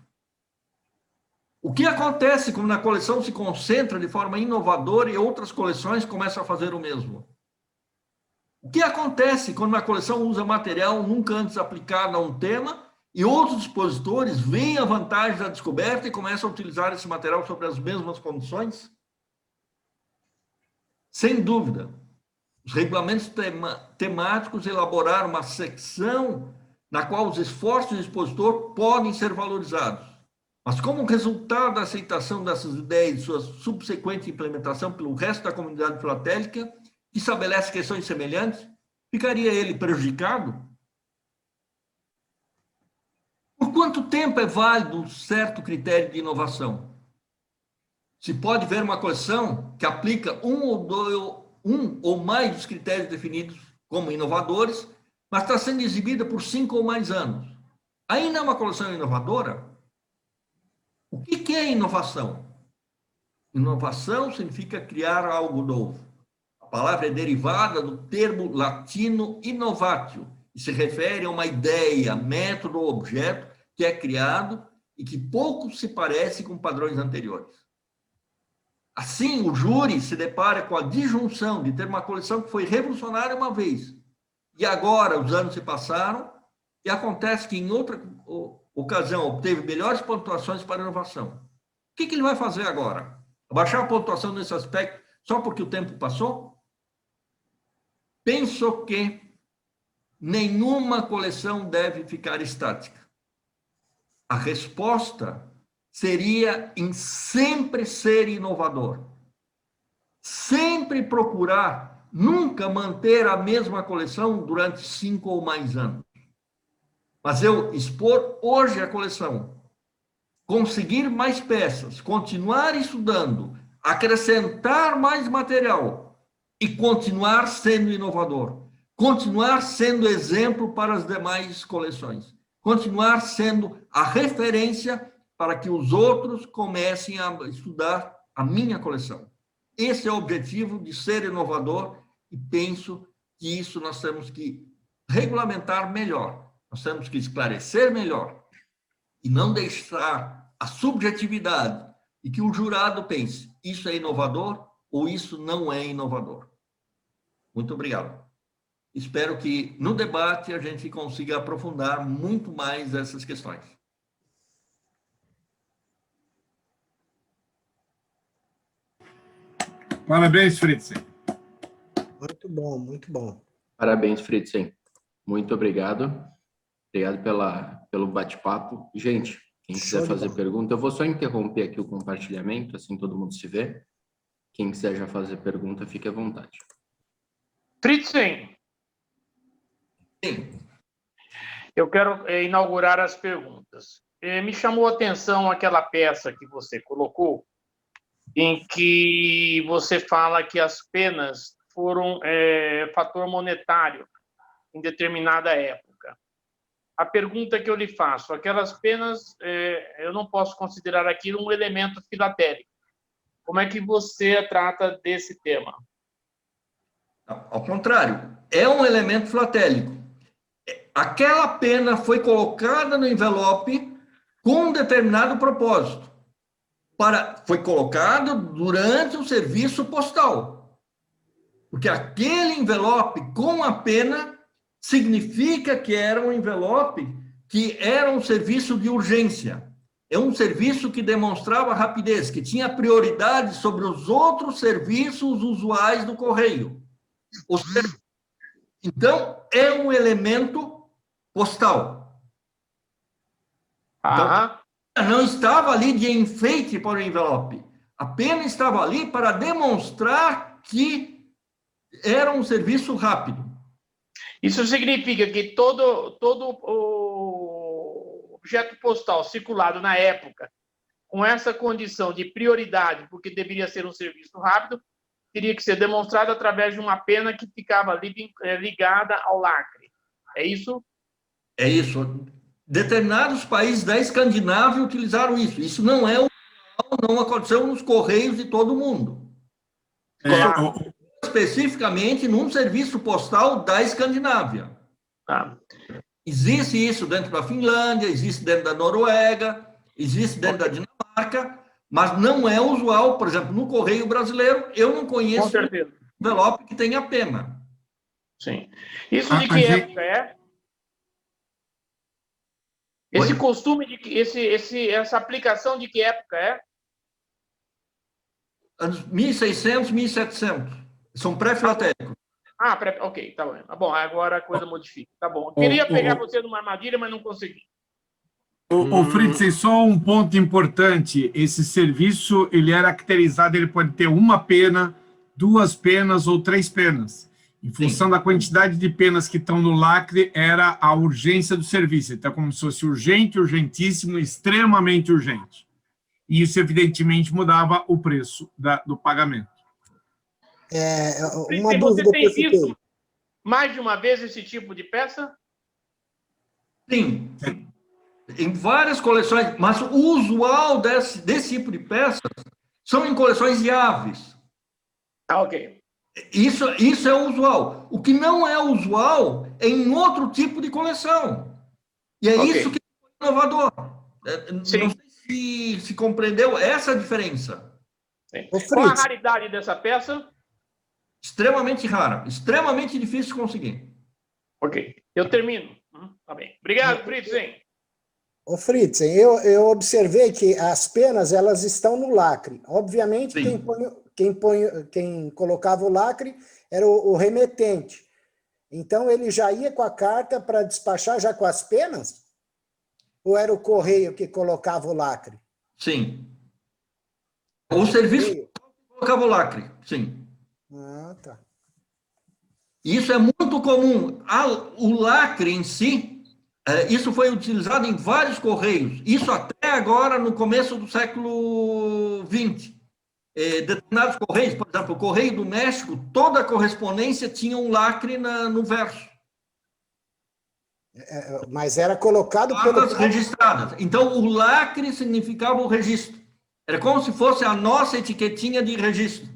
A: O que acontece quando a coleção se concentra de forma inovadora e outras coleções começam a fazer o mesmo? O que acontece quando uma coleção usa material nunca antes aplicado a um tema e outros expositores veem a vantagem da descoberta e começam a utilizar esse material sobre as mesmas condições? Sem dúvida, os regulamentos temáticos elaboraram uma secção na qual os esforços do expositor podem ser valorizados. Mas como resultado da aceitação dessas ideias e sua subsequente implementação pelo resto da comunidade filatélica, que estabelece questões semelhantes, ficaria ele prejudicado? Por quanto tempo é válido um certo critério de inovação? Se pode ver uma coleção que aplica um ou mais dos critérios definidos como inovadores, mas está sendo exibida por 5 ou mais anos. Ainda é uma coleção inovadora? O que é inovação? Inovação significa criar algo novo. A palavra é derivada do termo latino innovatio, e se refere a uma ideia, método ou objeto que é criado e que pouco se parece com padrões anteriores. Assim, o júri se depara com a disjunção de ter uma coleção que foi revolucionária uma vez, e agora os anos se passaram, e acontece que em outra ocasião obteve melhores pontuações para inovação. O que ele vai fazer agora? Abaixar a pontuação nesse aspecto só porque o tempo passou? Penso que nenhuma coleção deve ficar estática. A resposta seria em sempre ser inovador. Sempre procurar nunca manter a mesma coleção durante 5 ou mais anos. Mas eu expor hoje a coleção, conseguir mais peças, continuar estudando, acrescentar mais material e continuar sendo inovador, continuar sendo exemplo para as demais coleções, continuar sendo a referência para que os outros comecem a estudar a minha coleção. Esse é o objetivo de ser inovador e penso que isso nós temos que regulamentar melhor, nós temos que esclarecer melhor e não deixar a subjetividade e que o jurado pense, isso é inovador ou isso não é inovador. Muito obrigado. Espero que no debate a gente consiga aprofundar muito mais essas questões.
B: Parabéns, Fritzen.
C: Muito bom, muito bom.
D: Parabéns, Fritzen. Muito obrigado. Obrigado pelo bate-papo. Gente, quem quiser fazer pergunta, eu vou só interromper aqui o compartilhamento, assim todo mundo se vê. Quem quiser já fazer pergunta, fique à vontade.
E: Fritzen.
A: Sim.
E: Eu quero inaugurar as perguntas. Me chamou a atenção aquela peça que você colocou, em que você fala que as penas foram fator monetário em determinada época. A pergunta que eu lhe faço, aquelas penas, eu não posso considerar aquilo um elemento filatélico. Como é que você trata desse tema?
A: Ao contrário, é um elemento filatélico. Aquela pena foi colocada no envelope com um determinado propósito. Foi colocado durante o serviço postal. Porque aquele envelope com a pena significa que era um envelope que era um serviço de urgência. É um serviço que demonstrava rapidez, que tinha prioridade sobre os outros serviços usuais do correio. Então, é um elemento postal. Então, não estava ali de enfeite para o envelope. A pena estava ali para demonstrar que era um serviço rápido.
E: Isso significa que todo o objeto postal circulado na época, com essa condição de prioridade, porque deveria ser um serviço rápido, teria que ser demonstrado através de uma pena que ficava ali ligada ao lacre. É isso?
A: É isso. Determinados países da Escandinávia utilizaram isso. Isso não é não aconteceu nos correios de todo mundo. Especificamente num serviço postal da Escandinávia.
E: Tá.
A: Existe isso dentro da Finlândia, existe dentro da Noruega, existe dentro da Dinamarca, mas não é usual, por exemplo, no correio brasileiro, eu não conheço um envelope que tenha pena.
E: Sim. Isso de que época é? Esse costume de essa aplicação de que época é?
A: Anos 1600, 1700. São pré-filatéricos.
E: Ok, tá bom. Tá bom, agora a coisa modifica. Tá bom. Eu queria pegar você numa armadilha, mas não consegui.
B: Fritz, só um ponto importante. Esse serviço, ele é caracterizado, ele pode ter uma pena, 2 penas ou 3 penas. Em função da quantidade de penas que estão no lacre, era a urgência do serviço. Então, como se fosse urgente, urgentíssimo, extremamente urgente. E isso, evidentemente, mudava o preço do pagamento.
C: Uma dúvida
E: você tem visto mais de uma vez esse tipo de peça?
A: Sim. Em várias coleções, mas o usual desse tipo de peças são em coleções de aves.
E: Ok.
A: Isso é usual. O que não é usual é em outro tipo de coleção. E é isso que é inovador.
E: Sim.
A: Não sei se compreendeu essa diferença.
E: Qual a raridade dessa peça?
A: Extremamente rara, extremamente difícil de conseguir.
E: Ok, eu termino. Tá bem. Obrigado, Fritz.
C: Ô, Fritz, eu observei que as penas elas estão no lacre. Obviamente, quem colocava o lacre era o remetente. Então, ele já ia com a carta para despachar já com as penas? Ou era o correio que colocava o lacre?
A: Sim. O serviço colocava o lacre, sim.
C: Ah, tá.
A: Isso é muito comum. O lacre em si, isso foi utilizado em vários correios. Isso até agora, no começo do século XX. Determinados correios, por exemplo, o Correio do México, toda a correspondência tinha um lacre no verso.
C: Mas era colocado
A: Cartas registradas. Então, o lacre significava o registro. Era como se fosse a nossa etiquetinha de registro.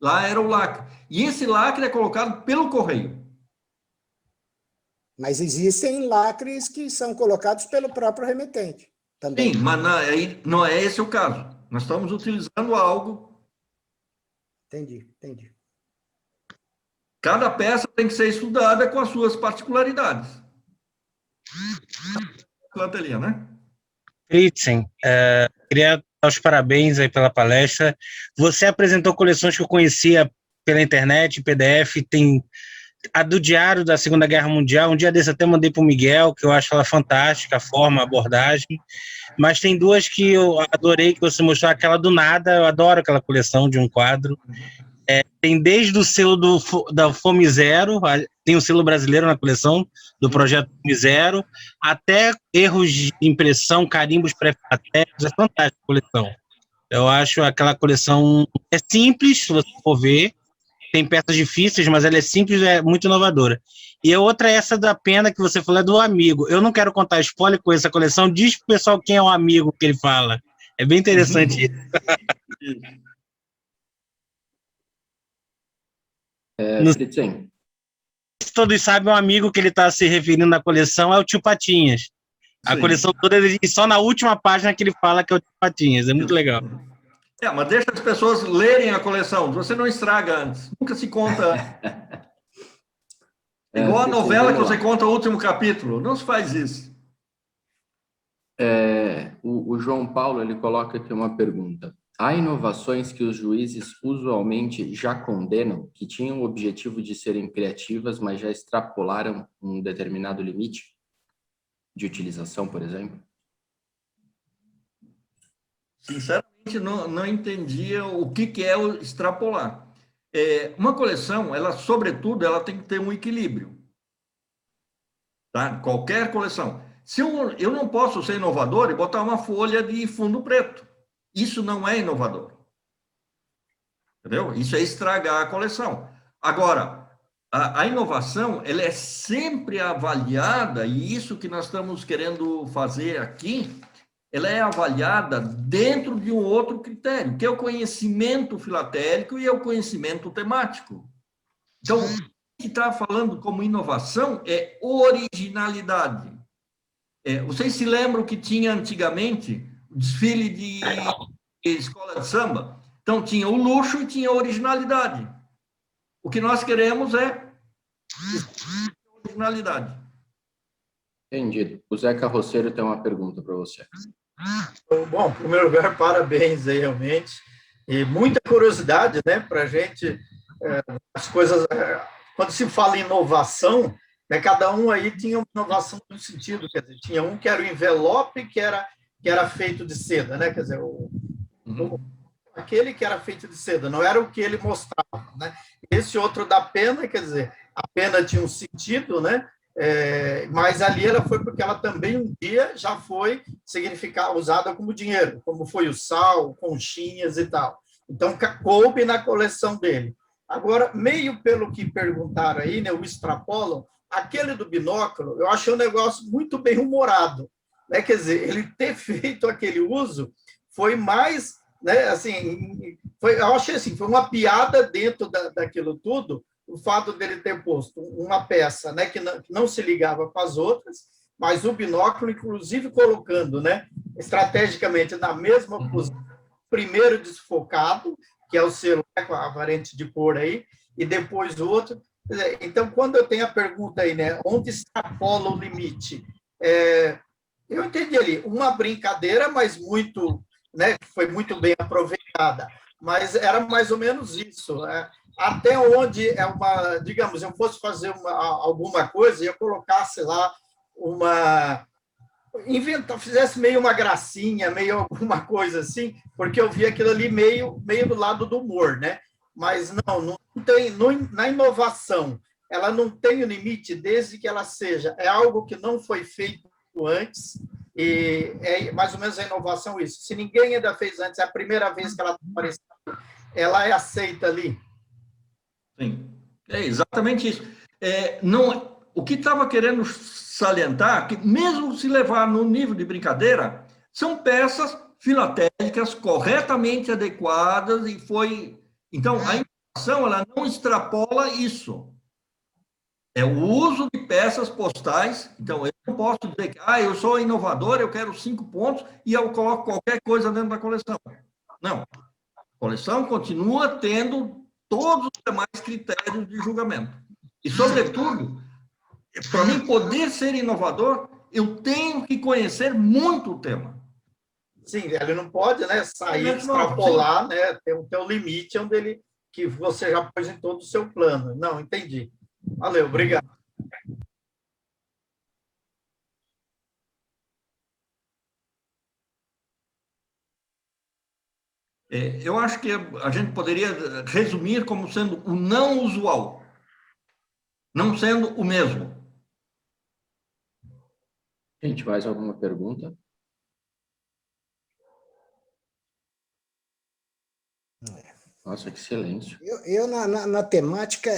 A: Lá era o lacre. E esse lacre é colocado pelo correio.
C: Mas existem lacres que são colocados pelo próprio remetente também.
A: Sim, mas não é esse o caso. Nós estamos utilizando algo.
C: Entendi.
A: Cada peça tem que ser estudada com as suas particularidades. Plantelinha, né?
F: Fritzen, queria dar os parabéns aí pela palestra. Você apresentou coleções que eu conhecia pela internet, PDF, tem a do Diário da Segunda Guerra Mundial, um dia desse até mandei para o Miguel, que eu acho ela fantástica, a forma, a abordagem, mas tem 2 que eu adorei, que você mostrou, aquela do Nada, eu adoro aquela coleção de um quadro. Tem desde o selo da Fome Zero, tem um selo brasileiro na coleção, do projeto Fome Zero, até erros de impressão, carimbos pré-filatéricos, é fantástica a coleção. Eu acho aquela coleção, é simples, se você for ver, tem peças difíceis, mas ela é simples, é muito inovadora. E a outra é essa da pena que você falou, é do amigo. Eu não quero contar spoiler com essa coleção, diz pro pessoal quem é o amigo que ele fala. É bem interessante isso.
D: Fritzen.
F: Todos sabem, o amigo que ele está se referindo na coleção é o Tio Patinhas. A
A: Sim.
F: coleção toda, e só na última página que ele fala que é o Tio Patinhas. É muito legal.
A: Mas deixa as pessoas lerem a coleção. Você não estraga antes. Nunca se conta. Igual a novela que você conta o último capítulo. Não se faz isso.
D: O João Paulo, ele coloca aqui uma pergunta. Há inovações que os juízes usualmente já condenam, que tinham o objetivo de serem criativas, mas já extrapolaram um determinado limite de utilização, por exemplo?
A: Sinceramente, não entendia o que é o extrapolar. Uma coleção, ela, sobretudo, ela tem que ter um equilíbrio. Tá? Qualquer coleção. Se eu não posso ser inovador e botar uma folha de fundo preto. Isso não é inovador. Entendeu? Isso é estragar a coleção. Agora, A inovação, ela é sempre avaliada, e isso que nós estamos querendo fazer aqui, ela é avaliada dentro de um outro critério, que é o conhecimento filatélico e é o conhecimento temático. Então, o que está falando como inovação é originalidade. Vocês se lembram que tinha antigamente o desfile de escola de samba? Então, tinha o luxo e tinha a originalidade. O que nós queremos é originalidade.
D: Entendido. O Zé Carroceiro tem uma pergunta para você.
G: Bom, em primeiro lugar, parabéns aí, realmente. E muita curiosidade, né, para a gente, as coisas, quando se fala em inovação, né, cada um aí tinha uma inovação no sentido, quer dizer, tinha um que era o envelope, que era feito de seda, né, quer dizer, aquele que era feito de seda, não era o que ele mostrava, né? Esse outro da pena, quer dizer, a pena tinha um sentido, né? Mas ali ela foi porque ela também um dia já foi usada como dinheiro, como foi o sal, conchinhas e tal. Então, coube na coleção dele. Agora, meio pelo que perguntaram aí, né, o extrapolam, aquele do binóculo, eu achei um negócio muito bem humorado, né? Quer dizer, ele ter feito aquele uso foi mais, né, assim, eu achei assim, foi uma piada dentro daquilo tudo, o fato dele ter posto uma peça, né, que não se ligava com as outras, mas o binóculo, inclusive, colocando, né, estrategicamente na mesma posição, primeiro desfocado, que é o celular com a variante de cor aí, e depois o outro. Então, quando eu tenho a pergunta aí, né, onde extrapola o limite? Eu entendi ali, uma brincadeira, mas muito, né, foi muito bem aproveitada, mas era mais ou menos isso, né? Até onde digamos, eu fosse fazer alguma coisa e eu colocasse lá fizesse meio uma gracinha, meio alguma coisa assim, porque eu vi aquilo ali meio do lado do humor, né? Mas não tem, na inovação, ela não tem o limite desde que ela é algo que não foi feito antes, e é mais ou menos a inovação isso. Se ninguém ainda fez antes, é a primeira vez que ela está aparecendo, ela é aceita ali.
A: Sim, é exatamente isso. O que estava querendo salientar, que mesmo se levar no nível de brincadeira, são peças filatélicas corretamente adequadas e foi... Então, a inovação, ela não extrapola isso. É o uso de peças postais. Então, eu não posso dizer que eu sou inovador, eu quero 5 pontos e eu coloco qualquer coisa dentro da coleção. Não. A coleção continua tendo todos os demais critérios de julgamento. E, sobretudo, para mim poder ser inovador, eu tenho que conhecer muito o tema.
G: Sim, ele não pode, né, sair, extrapolar, né, ter um limite que você já pôs em todo o seu plano. Não, entendi. Valeu, obrigado.
A: Eu acho que a gente poderia resumir como sendo o não usual, não sendo o mesmo.
D: Gente, mais alguma pergunta? Nossa, que silêncio.
C: Eu na temática,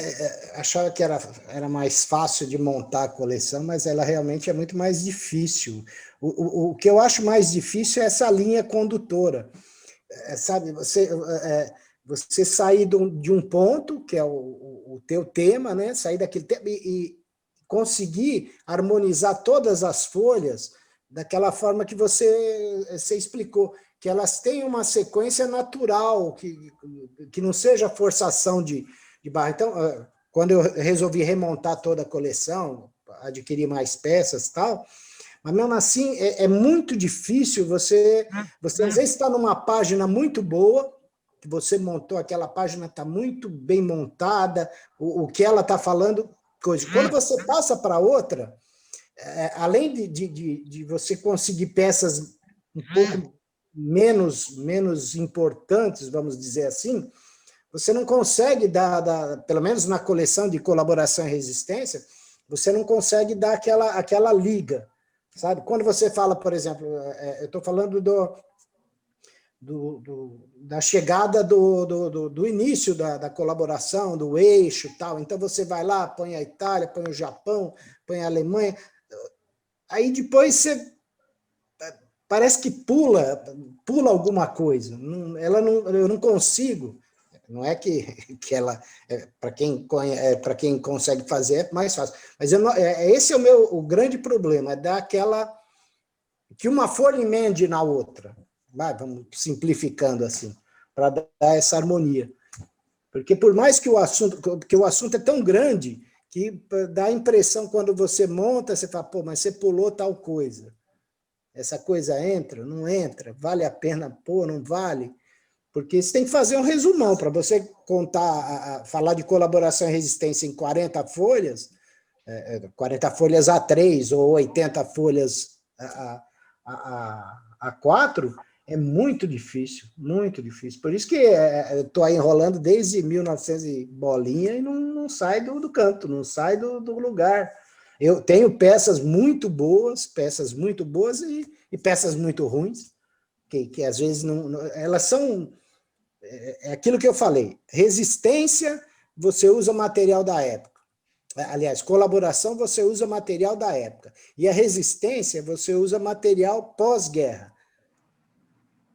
C: achava que era mais fácil de montar a coleção, mas ela realmente é muito mais difícil. O que eu acho mais difícil é essa linha condutora. Sabe, você sair de um ponto, que é o teu tema, né? Sair daquele tema e conseguir harmonizar todas as folhas daquela forma que você explicou, que elas tenham uma sequência natural, que não seja forçação de barra. Então, quando eu resolvi remontar toda a coleção, adquirir mais peças e tal, mas mesmo assim é muito difícil você às vezes está numa página muito boa, que você montou, aquela página está muito bem montada, o que ela está falando, coisa. Quando você passa para outra, além de você conseguir peças um pouco menos importantes, vamos dizer assim, você não consegue pelo menos na coleção de colaboração e resistência, você não consegue dar aquela liga, sabe? Quando você fala, por exemplo, eu estou falando da chegada do início da colaboração, do eixo e tal. Então, você vai lá, põe a Itália, põe o Japão, põe a Alemanha. Aí, depois, você parece que pula alguma coisa. Eu não consigo. Não é que ela, para quem consegue fazer, é mais fácil. Mas esse é o grande problema, é dar que uma folha emende na outra. Vamos simplificando assim, para dar essa harmonia. Porque por mais que o assunto é tão grande, que dá a impressão, quando você monta, você fala, pô, mas você pulou tal coisa. Essa coisa entra, não entra, vale a pena pôr, não vale? Porque você tem que fazer um resumão, para você falar de colaboração e resistência em 40 folhas, 40 folhas A3 ou 80 folhas A4, é muito difícil, muito difícil. Por isso que eu estou aí enrolando desde 1900 e bolinha e não sai do canto, não sai do lugar. Eu tenho peças muito boas e peças muito ruins, que às vezes elas são... É aquilo que eu falei, resistência, você usa material da época. Aliás, colaboração, você usa material da época. E a resistência, você usa material pós-guerra.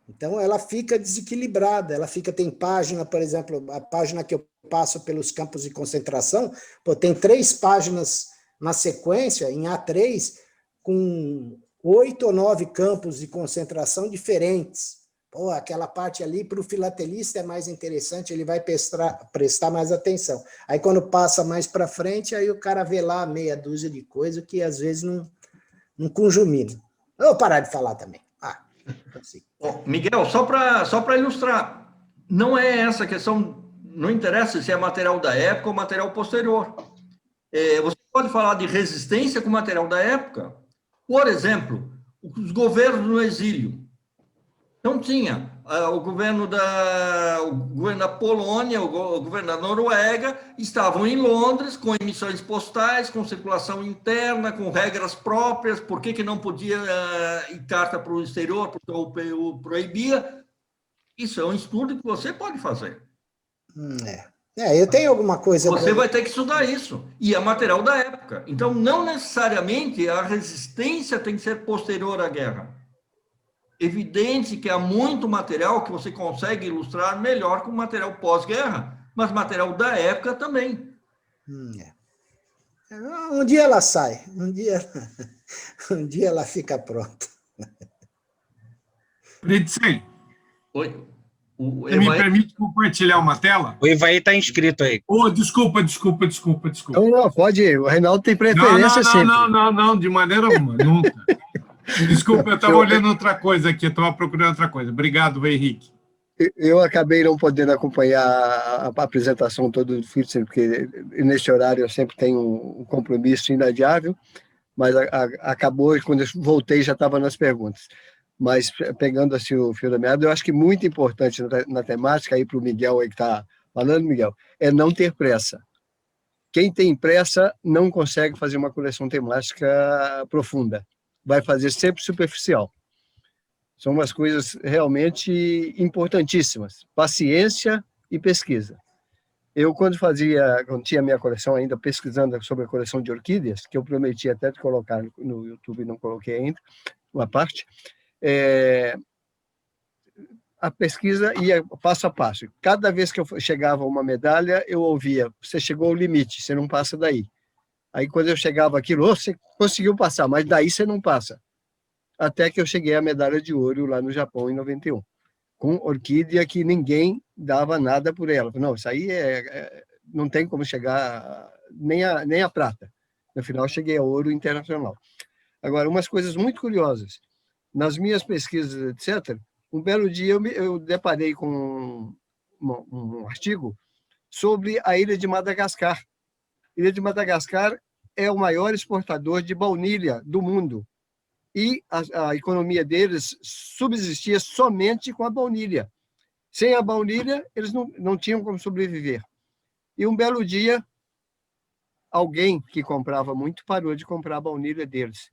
C: Então, ela fica desequilibrada, tem página, por exemplo, a página que eu passo pelos campos de concentração, tem 3 páginas na sequência, em A3, com 8 ou 9 campos de concentração diferentes. Aquela parte ali, para o filatelista, é mais interessante, ele vai prestar mais atenção. Aí, quando passa mais para frente, aí o cara vê lá meia dúzia de coisas que, às vezes, não conjumina. Eu vou parar de falar também. Assim.
A: Miguel, só para ilustrar, não é essa questão, não interessa se é material da época ou material posterior. Você pode falar de resistência com material da época. Por exemplo, os governos no exílio. Então, tinha o governo da Polônia, o governo da Noruega, estavam em Londres com emissões postais, com circulação interna, com regras próprias, por que não podia ir carta para o exterior, porque o proibia. Isso é um estudo que você pode fazer.
C: Eu tenho alguma coisa...
A: Você vai ter que estudar isso. E é material da época. Então, não necessariamente a resistência tem que ser posterior à guerra. Evidente que há muito material que você consegue ilustrar melhor com material pós-guerra, mas material da época também.
C: Um dia ela sai, um dia ela fica pronta.
B: Fritzen,
A: Oi.
B: você me permite compartilhar uma tela?
F: O Ivaí está inscrito aí.
B: Desculpa.
H: Não, pode ir. O Reinaldo tem preferência sempre.
B: Não, de maneira alguma, nunca. Desculpa, eu estava olhando outra coisa aqui, eu estava procurando outra coisa. Obrigado, Henrique.
H: Eu acabei não podendo acompanhar a apresentação toda do Fritzen, porque nesse horário eu sempre tenho um compromisso inadiável, mas acabou e quando eu voltei já estava nas perguntas. Mas pegando assim o fio da meada, eu acho que muito importante na temática, aí para o Miguel aí que está falando, Miguel, é não ter pressa. Quem tem pressa não consegue fazer uma coleção temática profunda. Vai fazer sempre superficial. São umas coisas realmente importantíssimas. Paciência e pesquisa. Eu, quando tinha minha coleção ainda, pesquisando sobre a coleção de orquídeas, que eu prometi até de colocar no YouTube e não coloquei ainda, uma parte, a pesquisa ia passo a passo. Cada vez que eu chegava a uma medalha, eu ouvia, você chegou ao limite, você não passa daí. Aí, quando eu chegava aquilo, você conseguiu passar, mas daí você não passa. Até que eu cheguei à medalha de ouro lá no Japão, em 91, com orquídea que ninguém dava nada por ela. Não, isso aí não tem como chegar nem a prata. No final, eu cheguei ao ouro internacional. Agora, umas coisas muito curiosas. Nas minhas pesquisas, etc., um belo dia eu deparei com um artigo sobre a ilha de Madagascar. A ilha de Madagascar é o maior exportador de baunilha do mundo. E a economia deles subsistia somente com a baunilha. Sem a baunilha, eles não tinham como sobreviver. E um belo dia, alguém que comprava muito parou de comprar a baunilha deles.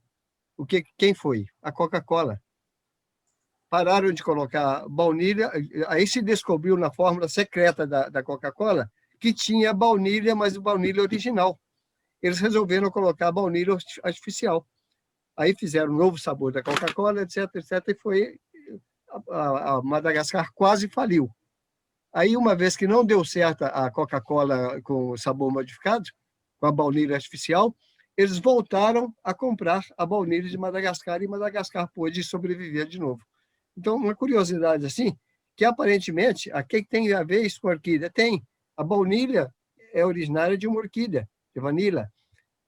H: Quem foi? A Coca-Cola. pararam de colocar baunilha, aí se descobriu na fórmula secreta da Coca-Cola que tinha baunilha, mas baunilha original. Eles resolveram colocar baunilha artificial. Aí fizeram um novo sabor da Coca-Cola, etc, etc, e foi... A Madagascar quase faliu. Aí, uma vez que não deu certo a Coca-Cola com sabor modificado, com a baunilha artificial, eles voltaram a comprar a baunilha de Madagascar e Madagascar pôde sobreviver de novo. Então, uma curiosidade assim, que aparentemente, a que tem a ver isso com a orquídea? Tem. A baunilha é originária de uma orquídea, de vanila.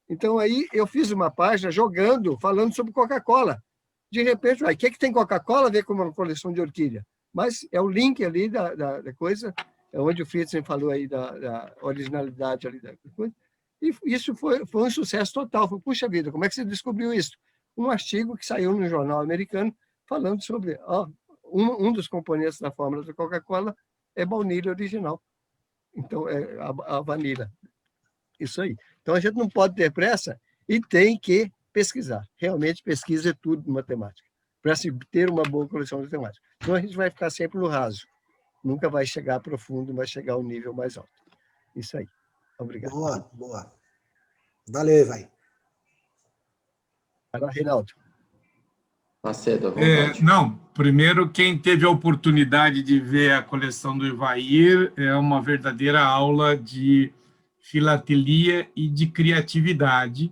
H: Então, aí eu fiz uma página jogando, falando sobre Coca-Cola. De repente, o que tem Coca-Cola a ver com uma coleção de orquídea? Mas é o link ali da coisa, é onde o Fritzen falou aí da originalidade ali da coisa. E isso foi um sucesso total. Foi, puxa vida, como é que você descobriu isso? Um artigo que saiu no jornal americano falando sobre um dos componentes da fórmula da Coca-Cola é baunilha original. Então, é a vanila. Isso aí. Então, a gente não pode ter pressa e tem que pesquisar. Realmente, pesquisa é tudo em matemática, para se ter uma boa coleção de matemática. Então, a gente vai ficar sempre no raso. Nunca vai chegar profundo, vai chegar ao nível mais alto. Isso aí. Obrigado.
C: Boa, boa. Valeu, vai.
H: Vai lá, Reinaldo.
D: Macedo, à vontade.
B: Não, primeiro, quem teve a oportunidade de ver a coleção do Evair é uma verdadeira aula de filatelia e de criatividade.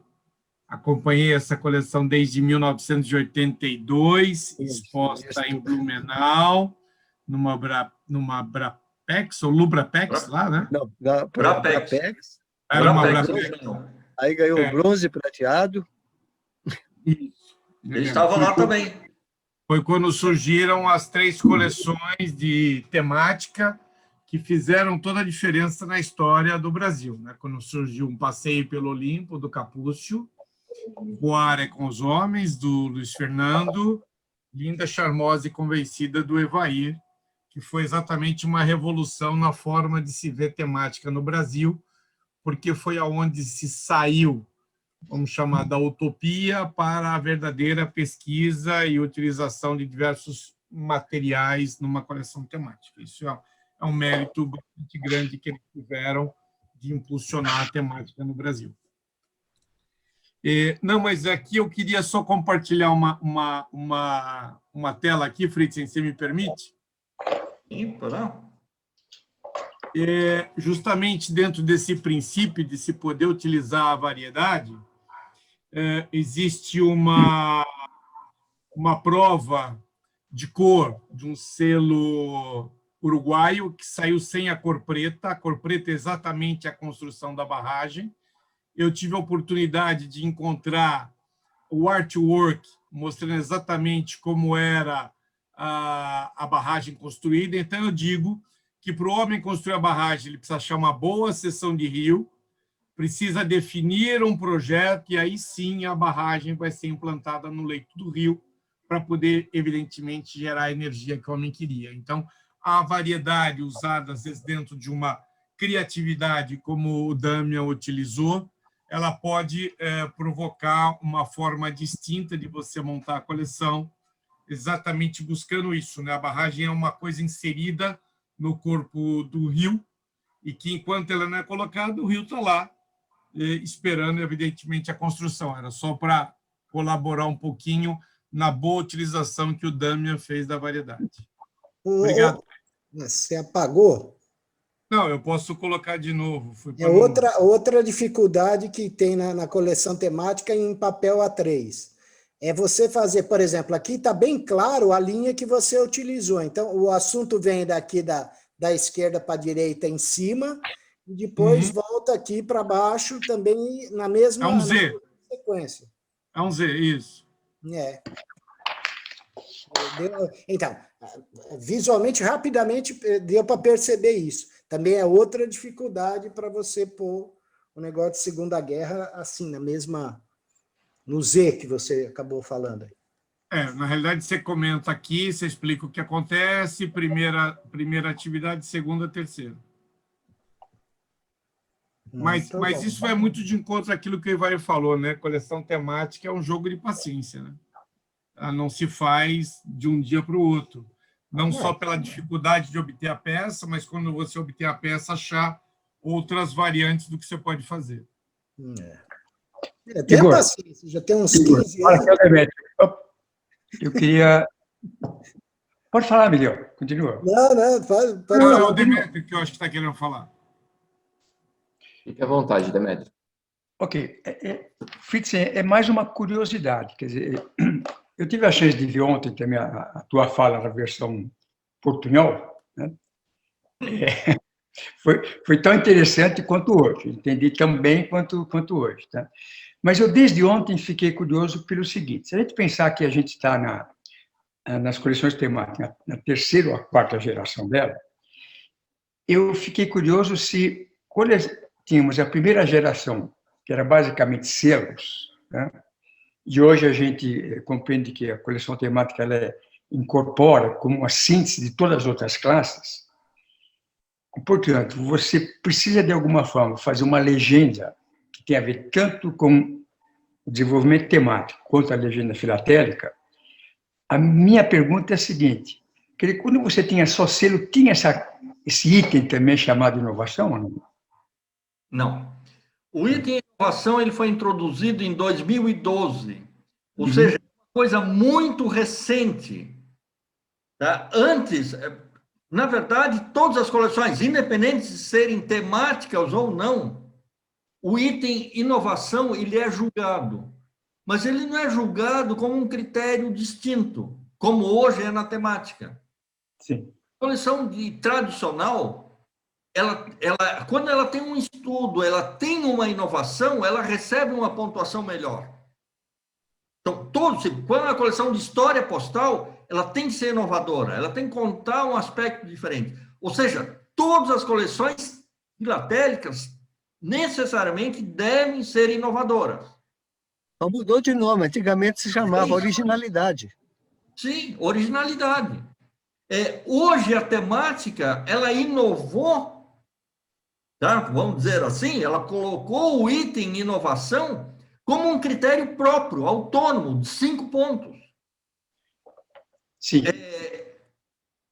B: Acompanhei essa coleção desde 1982, exposta em Blumenau, numa Brapex, ou Lubrapex, lá, né?
H: Não,
A: Brapex.
B: Era uma
A: Brapex.
B: Brapex.
H: Aí ganhou bronze prateado.
B: Isso.
A: Eles estavam lá também.
B: Foi quando surgiram as 3 coleções de temática que fizeram toda a diferença na história do Brasil, né? Quando surgiu um passeio pelo Olimpo, do Capúcio, Voar é com os Homens, do Luiz Fernando, Linda, Charmosa e Convencida, do Evair, que foi exatamente uma revolução na forma de se ver temática no Brasil, porque foi aonde se saiu, vamos chamar, da utopia para a verdadeira pesquisa e utilização de diversos materiais numa coleção temática. Isso é um mérito bastante grande que eles tiveram de impulsionar a temática no Brasil. Não, mas aqui eu queria só compartilhar uma tela aqui, Fritzen, se me permite?
A: Sim, não.
B: Justamente dentro desse princípio de se poder utilizar a variedade, existe uma prova de cor de um selo uruguaio que saiu sem a cor preta. A cor preta é exatamente a construção da barragem. Eu tive a oportunidade de encontrar o artwork mostrando exatamente como era a barragem construída. Então, eu digo que para o homem construir a barragem, ele precisa achar uma boa seção de rio, precisa definir um projeto, e aí sim a barragem vai ser implantada no leito do rio para poder, evidentemente, gerar a energia que o homem queria. Então, a variedade usada, às vezes, dentro de uma criatividade, como o Damian utilizou, ela pode provocar uma forma distinta de você montar a coleção, exatamente buscando isso, né? A barragem é uma coisa inserida no corpo do rio, e que, enquanto ela não é colocada, o rio está lá, esperando, evidentemente, a construção. Era só para colaborar um pouquinho na boa utilização que o Damian fez da variedade. Obrigado.
C: Você apagou?
B: Não, eu posso colocar de novo.
C: Outra dificuldade que tem na coleção temática em papel A3. É você fazer, por exemplo, aqui está bem claro a linha que você utilizou. Então, o assunto vem daqui da esquerda para a direita em cima, e depois volta aqui para baixo também na mesma,
B: é um Z.
C: na mesma sequência.
B: É um Z, isso.
C: Então, visualmente, rapidamente, deu para perceber isso. Também é outra dificuldade para você pôr o negócio de Segunda Guerra assim, no Z que você acabou falando.
B: Na realidade, você comenta aqui, você explica o que acontece, primeira atividade, segunda, terceira. Mas isso vai muito de encontro àquilo que o Ivair falou, né? Coleção temática é um jogo de paciência, né? não se faz de um dia para o outro. Não só pela dificuldade de obter a peça, mas quando você obter a peça, achar outras variantes do que você pode fazer.
C: Tem paciência, já tem uns 15 anos.
I: Eu queria... Pode falar, Miguel, continua.
C: Não, pode
B: Não, é
C: falar.
B: o Demetrio que eu acho que está querendo falar.
D: Fique à vontade, Demetrio.
I: Ok. Fritz, é mais uma curiosidade. Quer dizer, eu tive a chance de ver ontem também a tua fala na versão portunhol, né? Foi tão interessante quanto hoje. Entendi tão bem quanto hoje. Tá? Mas eu, desde ontem, fiquei curioso pelo seguinte. Se a gente pensar que a gente está nas coleções temáticas, na terceira ou a quarta geração dela, eu fiquei curioso se, quando tínhamos a primeira geração, que era basicamente selos, né? E hoje a gente compreende que a coleção temática ela incorpora como uma síntese de todas as outras classes. Portanto, você precisa, de alguma forma, fazer uma legenda que tem a ver tanto com o desenvolvimento temático quanto a legenda filatélica. A minha pergunta é a seguinte, que quando você tinha só selo, tinha esse item também chamado inovação ou não?
A: Não. O item inovação ele foi introduzido em 2012, ou seja, uma coisa muito recente. Tá? Antes, na verdade, todas as coleções, independentes de serem temáticas ou não, o item inovação ele é julgado. Mas ele não é julgado como um critério distinto, como hoje é na temática.
I: Sim.
A: A coleção tradicional, quando ela tem um estudo, ela tem uma inovação, ela recebe uma pontuação melhor. Então, quando a coleção de história postal, ela tem que ser inovadora, ela tem que contar um aspecto diferente. Ou seja, todas as coleções filatélicas necessariamente devem ser inovadoras.
H: Só mudou de nome, antigamente se chamava originalidade.
A: Sim, originalidade. Hoje a temática, ela inovou, tá? Vamos dizer assim, ela colocou o item inovação como um critério próprio, autônomo, de 5 pontos.
I: Sim.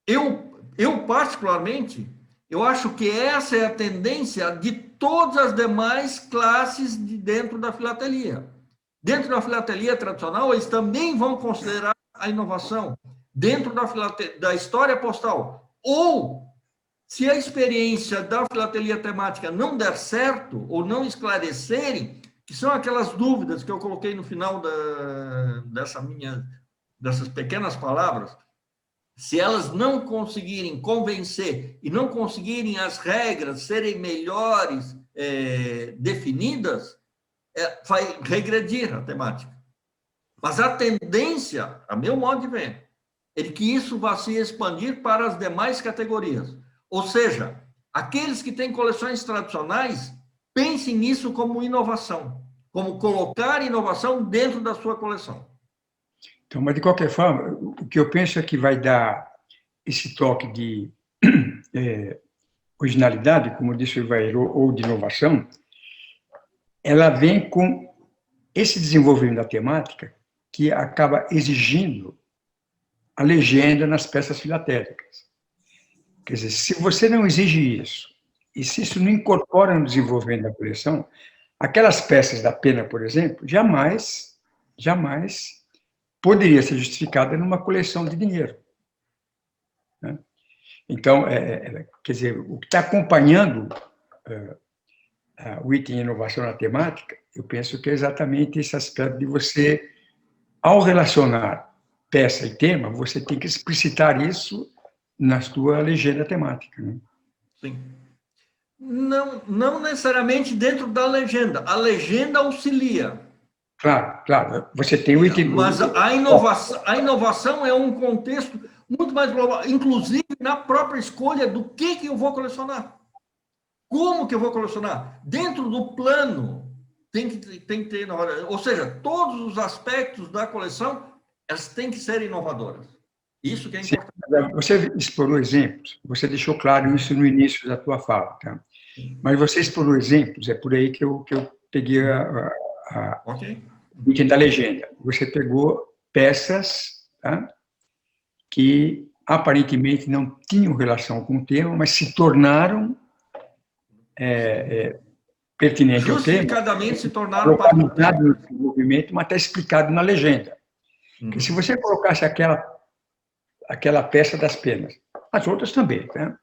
A: Eu particularmente, eu acho que essa é a tendência de todas as demais classes de dentro da filatelia. Dentro da filatelia tradicional, eles também vão considerar a inovação dentro da história postal. Ou, se a experiência da filatelia temática não der certo, ou não esclarecerem, que são aquelas dúvidas que eu coloquei no final dessas pequenas palavras, se elas não conseguirem convencer e não conseguirem as regras serem melhores definidas, vai regredir a temática. Mas a tendência, a meu modo de ver, é de que isso vai se expandir para as demais categorias. Ou seja, aqueles que têm coleções tradicionais, pensem nisso como inovação, como colocar inovação dentro da sua coleção.
I: Então, mas, de qualquer forma, o que eu penso é que vai dar esse toque de originalidade, como disse o Ivair, ou de inovação, ela vem com esse desenvolvimento da temática que acaba exigindo a legenda nas peças filatélicas. Quer dizer, se você não exige isso, e se isso não incorpora no desenvolvimento da coleção, aquelas peças da pena, por exemplo, jamais poderia ser justificada numa coleção de dinheiro. Né? Então, quer dizer, o que está acompanhando o item inovação na temática, eu penso que é exatamente esse aspecto de você, ao relacionar peça e tema, você tem que explicitar isso na sua legenda temática. Né?
A: Sim. Não necessariamente dentro da legenda. A legenda auxilia.
I: Claro. Você tem o item...
A: Mas a inovação é um contexto muito mais global, inclusive na própria escolha do que eu vou colecionar. Como que eu vou colecionar? Dentro do plano, tem que ter inovação. Ou seja, todos os aspectos da coleção, elas têm que ser inovadoras. Isso que é importante.
I: Sim, você explorou exemplos, você deixou claro isso no início da tua fala, tá? Mas você explorou exemplos, é por aí que eu peguei o item da legenda. Você pegou peças, tá? Que aparentemente não tinham relação com o tema, mas se tornaram pertinentes ao tema.
A: Justificadamente se tornaram
I: localizado no desenvolvimento, mas está explicado na legenda. Que se você colocasse aquela peça das penas, as outras também, tá?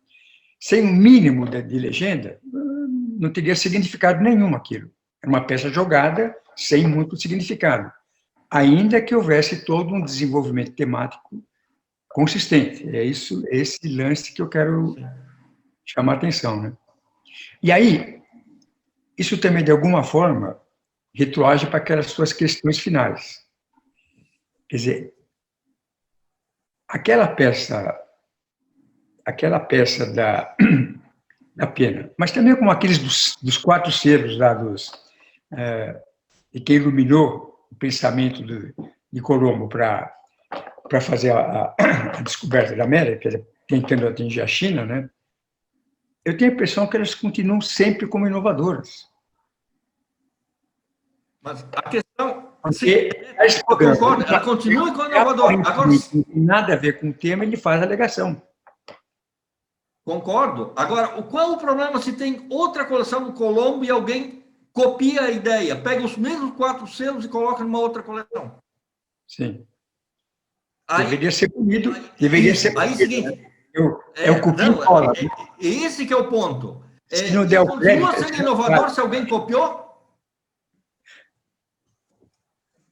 I: Sem um mínimo de legenda, não teria significado nenhum aquilo. É uma peça jogada sem muito significado, ainda que houvesse todo um desenvolvimento temático consistente. É esse lance que eu quero chamar a atenção, né? E aí, isso também, de alguma forma, retroage para aquelas suas questões finais. Quer dizer, aquela peça da pena, mas também como aqueles dos 4 selos lá de quem iluminou o pensamento de Colombo para fazer a descoberta da América, quer dizer, tentando atingir a China, né? Eu tenho a impressão que elas continuam sempre como inovadoras.
A: Mas a questão...
I: Porque
A: eu concordo, ela continua como inovadora. Agora,
I: não tem nada a ver com o tema, ele faz a alegação.
A: concordo. Agora, qual é o problema se tem outra coleção do Colombo e alguém copia a ideia, pega os mesmos 4 selos e coloca numa outra coleção?
I: Sim.
A: Aí,
I: deveria ser punido. Deveria ser
A: aí, seguinte...
I: o cupim cola.
A: Esse que é o ponto.
I: Se não der o
A: continua
I: crédito,
A: sendo inovador se alguém copiou?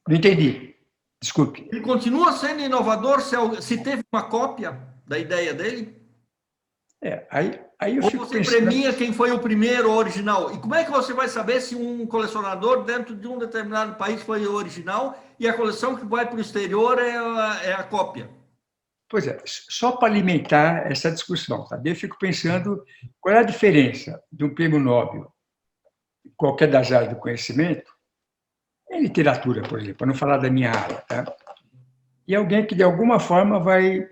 I: Não entendi. Desculpe.
A: Ele continua sendo inovador se teve uma cópia da ideia dele?
I: Aí eu
A: Ou
I: fico
A: você
I: pensando...
A: premia quem foi o primeiro original? E como é que você vai saber se um colecionador dentro de um determinado país foi o original e a coleção que vai para o exterior é a cópia?
I: Pois é, só para alimentar essa discussão, sabe? Eu fico pensando qual é a diferença de um prêmio Nobel, qualquer das áreas do conhecimento, em literatura, por exemplo, para não falar da minha área, tá? E alguém que, de alguma forma, vai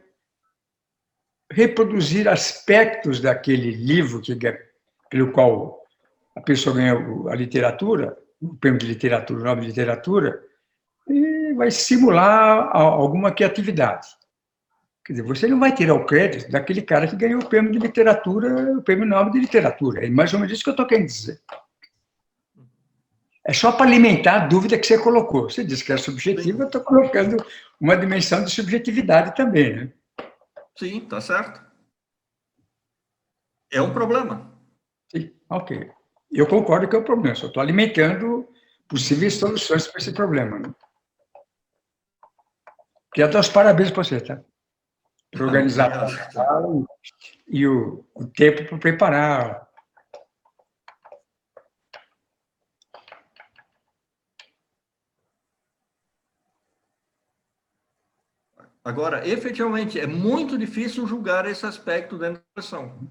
I: reproduzir aspectos daquele livro pelo qual a pessoa ganha a literatura, o prêmio de literatura, o Nobel de literatura, e vai simular alguma criatividade. Quer dizer, você não vai tirar o crédito daquele cara que ganhou o prêmio de literatura, o prêmio Nobel de literatura. É mais ou menos isso que eu estou querendo dizer. É só para alimentar a dúvida que você colocou. Você disse que é subjetivo, eu estou colocando uma dimensão de subjetividade também, né?
A: Sim, tá certo. É um problema.
I: Sim, ok. Eu concordo que é um problema, só estou alimentando possíveis soluções para esse problema, né? Queria dar os parabéns para você, tá? Para organizar e o tempo para preparar.
A: Agora, efetivamente, é muito difícil julgar esse aspecto dentro da coleção.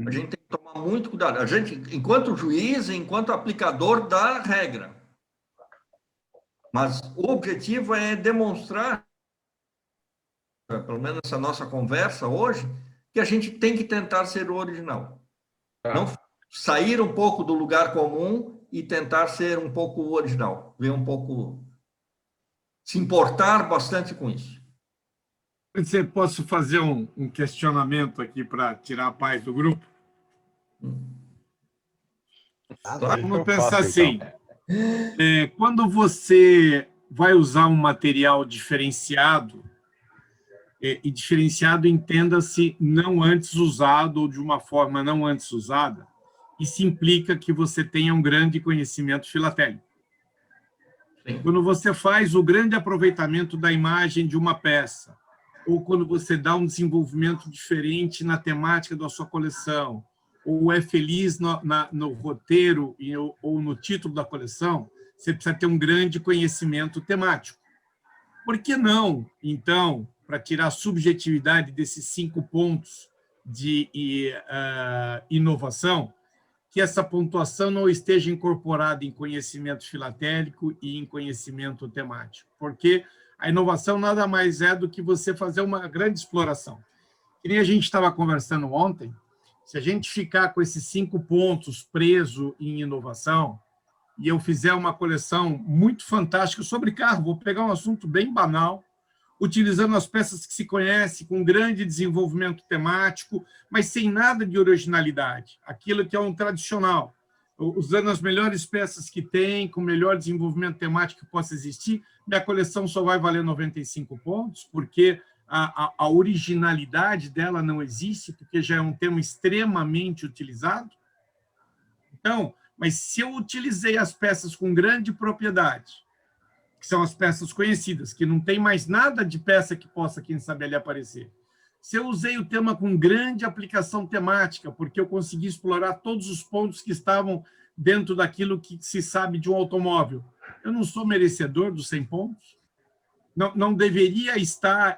A: A gente tem que tomar muito cuidado. A gente, enquanto juiz, enquanto aplicador da regra. Mas o objetivo é demonstrar, pelo menos essa nossa conversa hoje, que a gente tem que tentar ser o original. Não sair um pouco do lugar comum e tentar ser um pouco o original. Ver um pouco... Se importar bastante com isso.
B: Você posso fazer um questionamento aqui para tirar a paz do grupo? Vamos pensar assim, quando você vai usar um material diferenciado, e diferenciado entenda-se não antes usado ou de uma forma não antes usada, isso implica que você tenha um grande conhecimento filatélico. Sim. Quando você faz o grande aproveitamento da imagem de uma peça, ou quando você dá um desenvolvimento diferente na temática da sua coleção, ou é feliz no roteiro ou no título da coleção, você precisa ter um grande conhecimento temático. Por que não, então, para tirar a subjetividade desses 5 pontos de inovação, que essa pontuação não esteja incorporada em conhecimento filatélico e em conhecimento temático? Porque a inovação nada mais é do que você fazer uma grande exploração. Que nem a gente estava conversando ontem, se a gente ficar com esses 5 pontos preso em inovação, e eu fizer uma coleção muito fantástica sobre carro, vou pegar um assunto bem banal, utilizando as peças que se conhece, com grande desenvolvimento temático, mas sem nada de originalidade, aquilo que é um tradicional, usando as melhores peças que tem, com o melhor desenvolvimento temático que possa existir. Minha coleção só vai valer 95 pontos, porque a originalidade dela não existe, porque já é um tema extremamente utilizado. Então, mas se eu utilizei as peças com grande propriedade, que são as peças conhecidas, que não tem mais nada de peça que possa, quem sabe, ali aparecer. Se eu usei o tema com grande aplicação temática, porque eu consegui explorar todos os pontos que estavam dentro daquilo que se sabe de um automóvel, eu não sou merecedor dos 100 pontos? Não deveria estar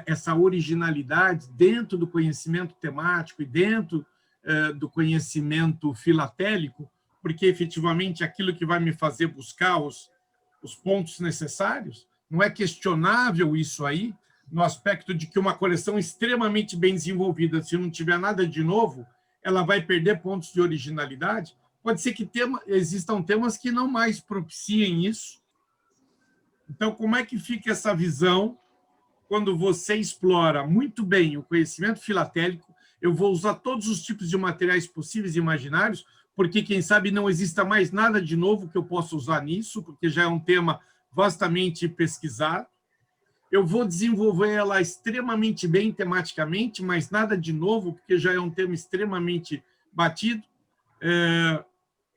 B: essa originalidade dentro do conhecimento temático e dentro do conhecimento filatélico, porque, efetivamente, aquilo que vai me fazer buscar os pontos necessários? Não é questionável isso aí, no aspecto de que uma coleção extremamente bem desenvolvida, se não tiver nada de novo, ela vai perder pontos de originalidade? Pode ser que existam temas que não mais propiciem isso. Então, como é que fica essa visão quando você explora muito bem o conhecimento filatélico? Eu vou usar todos os tipos de materiais possíveis e imaginários, porque, quem sabe, não exista mais nada de novo que eu possa usar nisso, porque já é um tema vastamente pesquisado. Eu vou desenvolver ela extremamente bem tematicamente, mas nada de novo, porque já é um tema extremamente batido.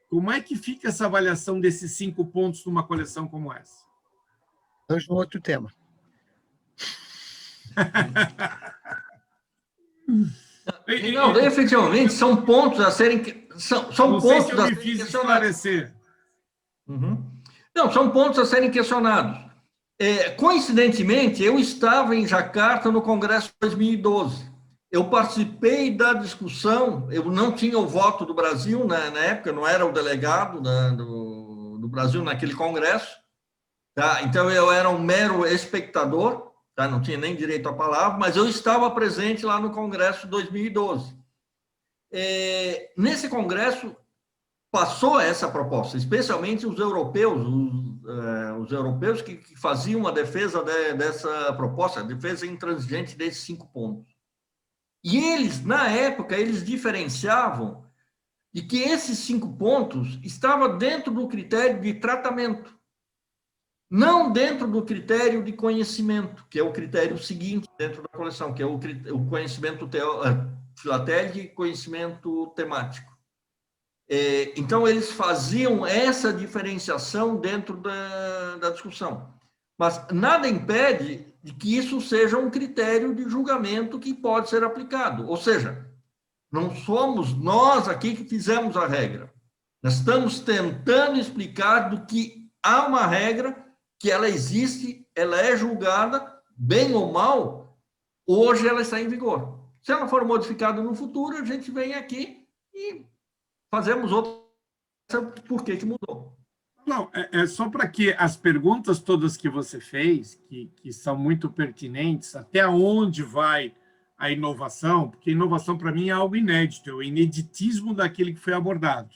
B: Como é que fica essa avaliação desses 5 pontos numa coleção como essa?
H: Vamos no outro tema.
A: Não, efetivamente, são pontos a serem... São pontos a serem questionados. Não, são pontos a serem questionados. Coincidentemente, eu estava em Jacarta no Congresso 2012. Eu participei da discussão, eu não tinha o voto do Brasil na época, não era o delegado do Brasil naquele congresso, tá? Então eu era um mero espectador, tá? Não tinha nem direito à palavra, mas eu estava presente lá no Congresso 2012. Nesse congresso passou essa proposta, especialmente os europeus, os europeus que faziam a defesa dessa proposta, a defesa intransigente desses 5 pontos. E eles, na época, eles diferenciavam de que esses 5 pontos estavam dentro do critério de tratamento, não dentro do critério de conhecimento, que é o critério seguinte dentro da coleção, que é o conhecimento filatélico e conhecimento temático. Então, eles faziam essa diferenciação dentro da discussão. Mas nada impede de que isso seja um critério de julgamento que pode ser aplicado. Ou seja, não somos nós aqui que fizemos a regra. Nós estamos tentando explicar do que há uma regra, que ela existe, ela é julgada, bem ou mal, hoje ela está em vigor. Se ela for modificada no futuro, a gente vem aqui e fazemos outra por que mudou.
B: Não, é só para que as perguntas todas que você fez, que são muito pertinentes, até onde vai a inovação, porque inovação, para mim, é algo inédito, é o ineditismo daquilo que foi abordado.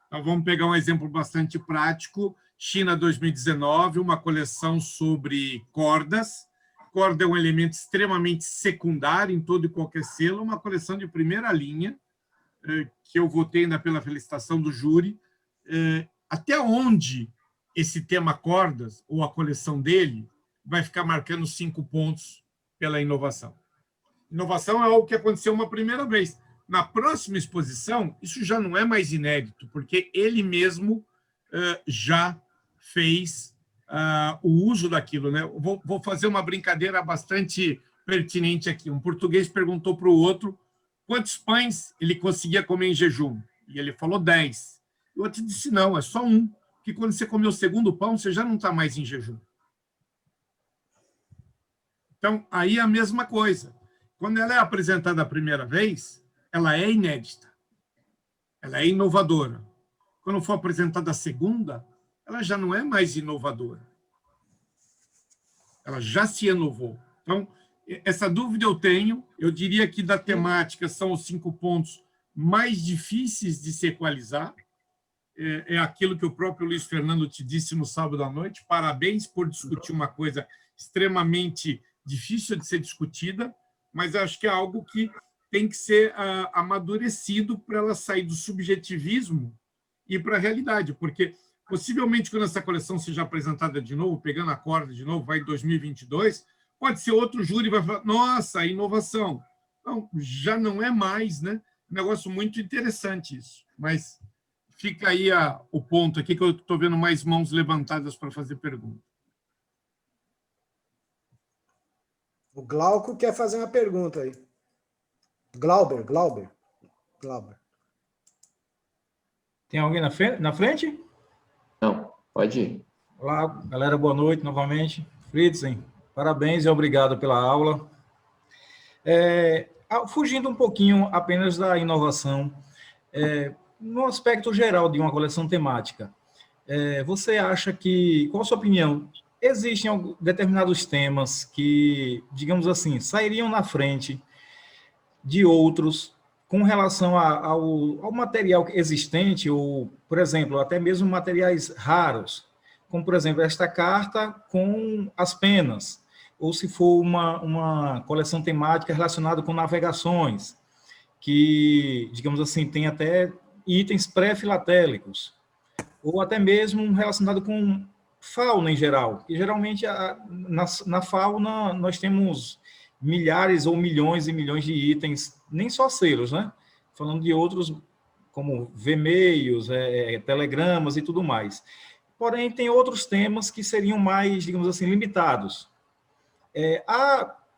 B: Então, vamos pegar um exemplo bastante prático, China 2019, uma coleção sobre cordas. Corda é um elemento extremamente secundário em todo e qualquer selo, uma coleção de primeira linha, que eu votei ainda pela felicitação do júri. Até onde esse tema cordas, ou a coleção dele, vai ficar marcando 5 pontos pela inovação? Inovação é algo que aconteceu uma primeira vez. Na próxima exposição, isso já não é mais inédito, porque ele mesmo já fez o uso daquilo, né? Vou fazer uma brincadeira bastante pertinente aqui. Um português perguntou para o outro quantos pães ele conseguia comer em jejum. E ele falou 10. O outro disse, não, é só 1, porque quando você comer o segundo pão, você já não está mais em jejum. Então, aí é a mesma coisa. Quando ela é apresentada a primeira vez, ela é inédita, ela é inovadora. Quando for apresentada a segunda, ela já não é mais inovadora. Ela já se inovou. Então, essa dúvida eu tenho. Eu diria que da temática são os 5 pontos mais difíceis de se equalizar. É aquilo que o próprio Luiz Fernando te disse no sábado à noite. Parabéns por discutir uma coisa extremamente difícil de ser discutida, mas acho que é algo que tem que ser amadurecido para ela sair do subjetivismo e para a realidade, porque possivelmente quando essa coleção seja apresentada de novo, pegando a corda de novo, vai em 2022, pode ser outro júri vai falar, nossa, inovação. Não, já não é mais, né? Um negócio muito interessante isso, mas fica aí o ponto aqui que eu estou vendo mais mãos levantadas para fazer pergunta.
C: O Glauco quer fazer uma pergunta aí. Glauber.
J: Tem alguém na frente?
D: Não, pode ir.
J: Olá, galera, boa noite novamente. Fritzen, parabéns e obrigado pela aula. Fugindo um pouquinho apenas da inovação, no aspecto geral de uma coleção temática, você acha que, qual a sua opinião, existem determinados temas que, digamos assim, sairiam na frente de outros com relação ao material existente, ou, por exemplo, até mesmo materiais raros, como, por exemplo, esta carta com as penas, ou se for uma coleção temática relacionada com navegações, que, digamos assim, tem até itens pré-filatélicos, ou até mesmo relacionado com fauna em geral, que geralmente na fauna nós temos milhares ou milhões e milhões de itens, nem só selos, né? Falando de outros, como e-mails, telegramas e tudo mais. Porém, tem outros temas que seriam mais, digamos assim, limitados.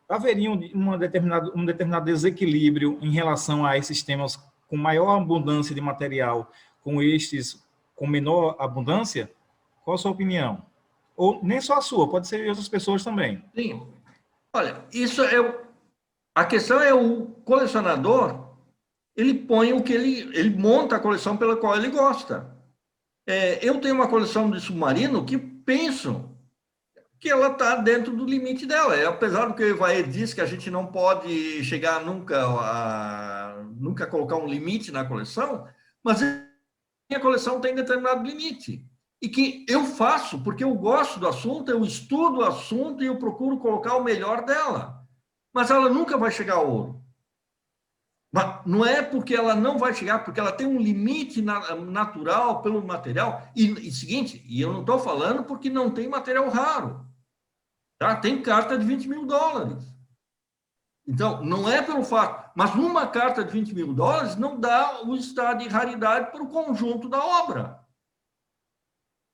J: Haveria um determinado desequilíbrio em relação a esses temas com maior abundância de material, com estes com menor abundância? Qual a sua opinião? Ou nem só a sua, pode ser de outras pessoas também.
A: Sim. Olha, isso a questão é o colecionador, ele põe o que ele monta a coleção pela qual ele gosta. Eu tenho uma coleção de submarino que penso que ela está dentro do limite dela. Apesar do que o Evair disse, que a gente não pode chegar nunca colocar um limite na coleção, mas a minha coleção tem determinado limite. E que eu faço porque eu gosto do assunto, eu estudo o assunto e eu procuro colocar o melhor dela. Mas ela nunca vai chegar ao ouro. Mas não é porque ela não vai chegar, porque ela tem um limite natural pelo material. E seguinte, e eu não estou falando porque não tem material raro. Tá? Tem carta de 20 mil dólares. Então, não é pelo fato. Mas uma carta de 20 mil dólares não dá o estado de raridade para o conjunto da obra.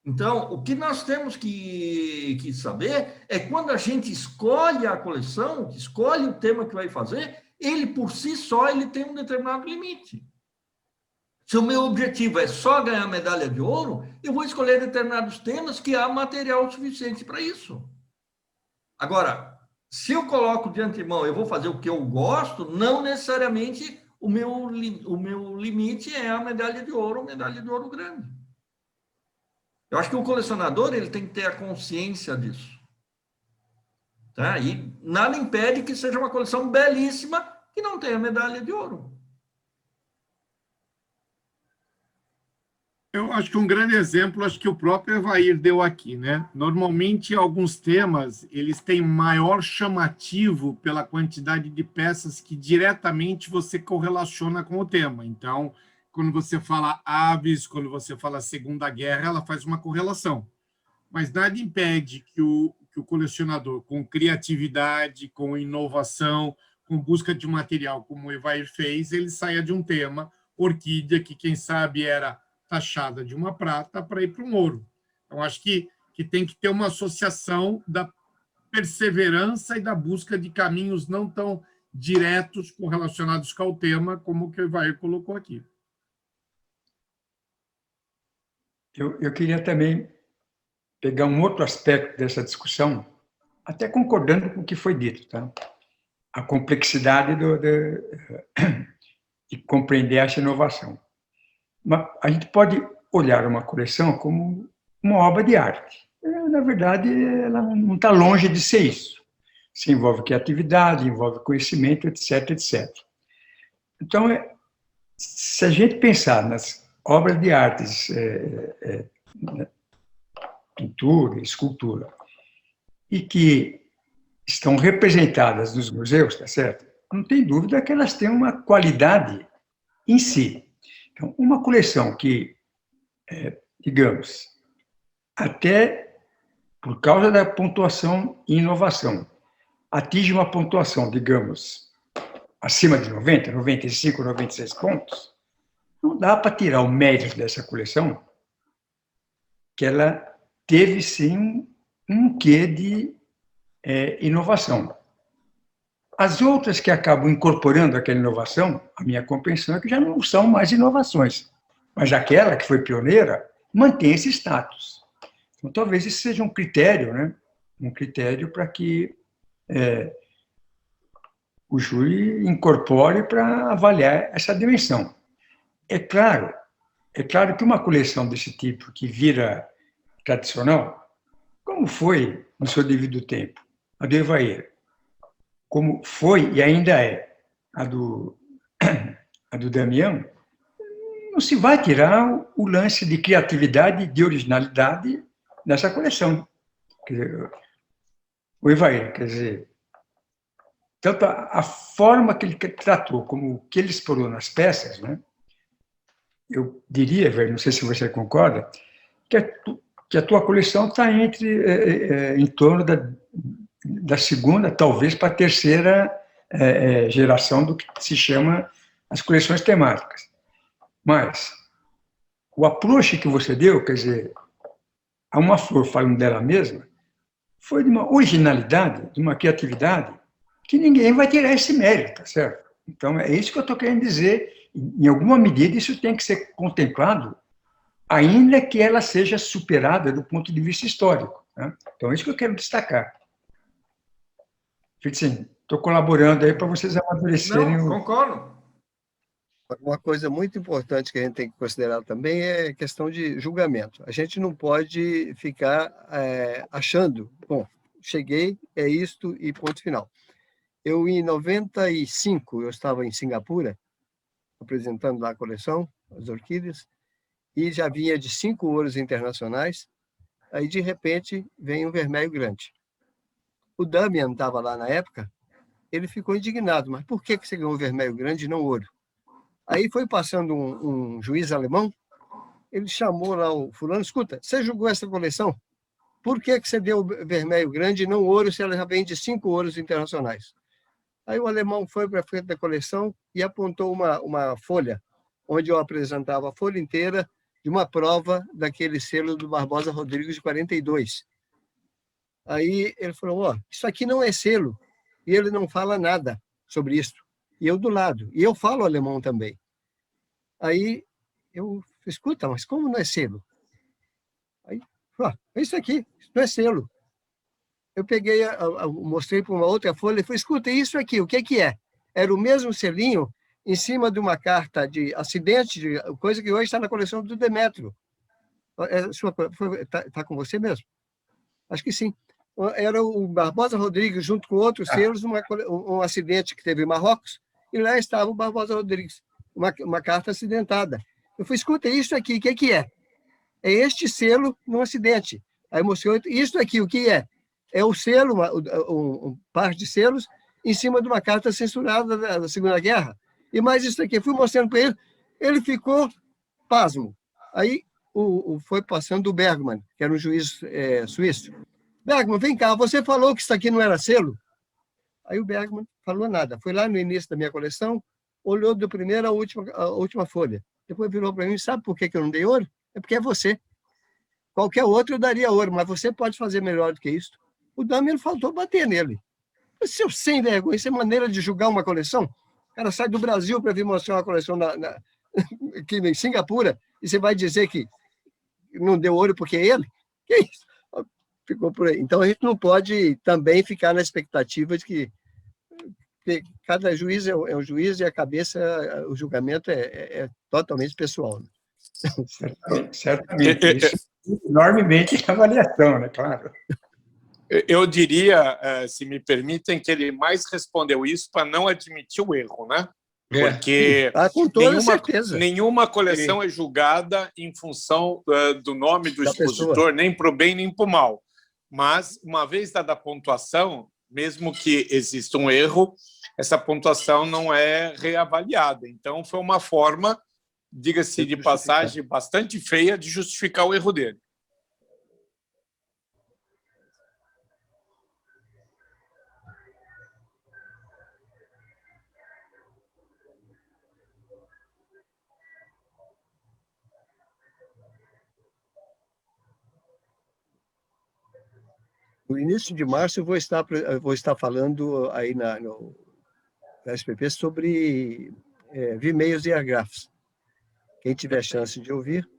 A: Então, o que nós temos que saber é quando a gente escolhe a coleção, escolhe o tema que vai fazer, ele por si só ele tem um determinado limite. Se o meu objetivo é só ganhar medalha de ouro, eu vou escolher determinados temas que há material suficiente para isso. Agora, se eu coloco de antemão, eu vou fazer o que eu gosto, não necessariamente o meu limite é a medalha de ouro grande. Eu acho que o colecionador ele tem que ter a consciência disso. Tá? E nada impede que seja uma coleção belíssima que não tenha medalha de ouro.
B: Eu acho que um grande exemplo, acho que o próprio Evair deu aqui, né? Normalmente, alguns temas, eles têm maior chamativo pela quantidade de peças que diretamente você correlaciona com o tema. Então, quando você fala aves, quando você fala Segunda Guerra, ela faz uma correlação. Mas nada impede que o colecionador, com criatividade, com inovação, com busca de material, como o Evair fez, ele saia de um tema, orquídea, que quem sabe era taxada de uma prata, para ir para um ouro. Então, acho que tem que ter uma associação da perseverança e da busca de caminhos não tão diretos correlacionados com o tema, como o que o Evair colocou aqui.
I: Eu queria também pegar um outro aspecto dessa discussão, até concordando com o que foi dito, tá? A complexidade de compreender essa inovação. Mas a gente pode olhar uma coleção como uma obra de arte. Na verdade, ela não está longe de ser isso. Se envolve criatividade, envolve conhecimento, etc, etc. Então, se a gente pensar nas obras de artes, pintura, escultura, e que estão representadas nos museus, tá certo? Não tem dúvida que elas têm uma qualidade em si. Então, uma coleção que, digamos, até por causa da pontuação e inovação, atinge uma pontuação, digamos, acima de 90, 95, 96 pontos, não dá para tirar o mérito dessa coleção, que ela teve, sim, um quê de inovação. As outras que acabam incorporando aquela inovação, a minha compreensão é que já não são mais inovações, mas aquela que foi pioneira mantém esse status. Então, talvez isso seja um critério, né? Um critério para que o júri incorpore para avaliar essa dimensão. É claro que uma coleção desse tipo que vira tradicional, como foi no seu devido tempo, a do Evair, como foi e ainda é a do Damião, não se vai tirar o lance de criatividade, de originalidade dessa coleção. Quer dizer, o Evair, quer dizer, tanto a forma que ele tratou, como o que ele explorou nas peças, né? Eu diria, Evair, não sei se você concorda, que a tua coleção está em torno da segunda, talvez, para a terceira geração do que se chama as coleções temáticas. Mas o approach que você deu, quer dizer, a uma flor falando dela mesma, foi de uma originalidade, de uma criatividade, que ninguém vai tirar esse mérito, tá certo? Então, é isso que eu estou querendo dizer. Em alguma medida, isso tem que ser contemplado, ainda que ela seja superada do ponto de vista histórico, né? Então, é isso que eu quero destacar. Sim, estou colaborando aí para vocês amadurecerem.
A: Não, concordo.
H: Uma coisa muito importante que a gente tem que considerar também é a questão de julgamento. A gente não pode ficar achando, bom, cheguei, é isto e ponto final. Eu, em 95, eu estava em Singapura, apresentando lá a coleção, as orquídeas, e já vinha de 5 ouros internacionais, aí, de repente, vem um vermelho grande. O Damian estava lá na época, ele ficou indignado, mas por que você ganhou vermelho grande e não ouro? Aí foi passando um juiz alemão, ele chamou lá o fulano, escuta, você julgou essa coleção? Por que você deu vermelho grande e não ouro se ela já vem de 5 ouros internacionais? Aí o alemão foi para a frente da coleção e apontou uma folha, onde eu apresentava a folha inteira de uma prova daquele selo do Barbosa Rodrigues de 42. Aí ele falou, isso aqui não é selo, e ele não fala nada sobre isso. E eu do lado, e eu falo alemão também. Aí eu, escuta, mas como não é selo? Aí, isso aqui, isso não é selo. Eu peguei, mostrei para uma outra folha e falei, escuta, isso aqui, o que é? Era o mesmo selinho em cima de uma carta de acidente, de coisa que hoje está na coleção do Demétrio. Está com você mesmo? Acho que sim. Era o Barbosa Rodrigues, junto com outros selos, um acidente que teve em Marrocos, e lá estava o Barbosa Rodrigues, uma carta acidentada. Eu falei, escuta, isso aqui, o que é? É este selo no acidente. Aí mostrou, isso aqui, o que é? É o selo, um par de selos, em cima de uma carta censurada da Segunda Guerra. E mais isso aqui, eu fui mostrando para ele, ele ficou pasmo. Aí foi passando o Bergman, que era um juiz suíço. Bergman, vem cá, você falou que isso aqui não era selo? Aí o Bergman falou nada. Foi lá no início da minha coleção, olhou do primeiro à última folha. Depois virou para mim, sabe por que eu não dei ouro? É porque é você. Qualquer outro eu daria ouro, mas você pode fazer melhor do que isso. O Damian faltou bater nele. Seu sem vergonha, isso é maneira de julgar uma coleção? O cara sai do Brasil para vir mostrar uma coleção aqui em Singapura e você vai dizer que não deu ouro porque é ele? Que isso? Ficou por aí. Então, a gente não pode também ficar na expectativa de que cada juiz é um juiz e a cabeça, o julgamento é totalmente pessoal. Né?
I: Certamente. Isso enormemente avaliação, né? Claro.
K: Eu diria, se me permitem, que ele mais respondeu isso para não admitir o erro, né? Porque
H: com toda certeza.
K: Nenhuma coleção é julgada em função do nome do expositor, nem para o bem nem para o mal. Mas, uma vez dada a pontuação, mesmo que exista um erro, essa pontuação não é reavaliada. Então, foi uma forma, diga-se de passagem, bastante feia de justificar o erro dele.
H: No início de março, eu vou estar falando aí no SPP sobre Vimeios e Airgraphs. Quem tiver chance de ouvir.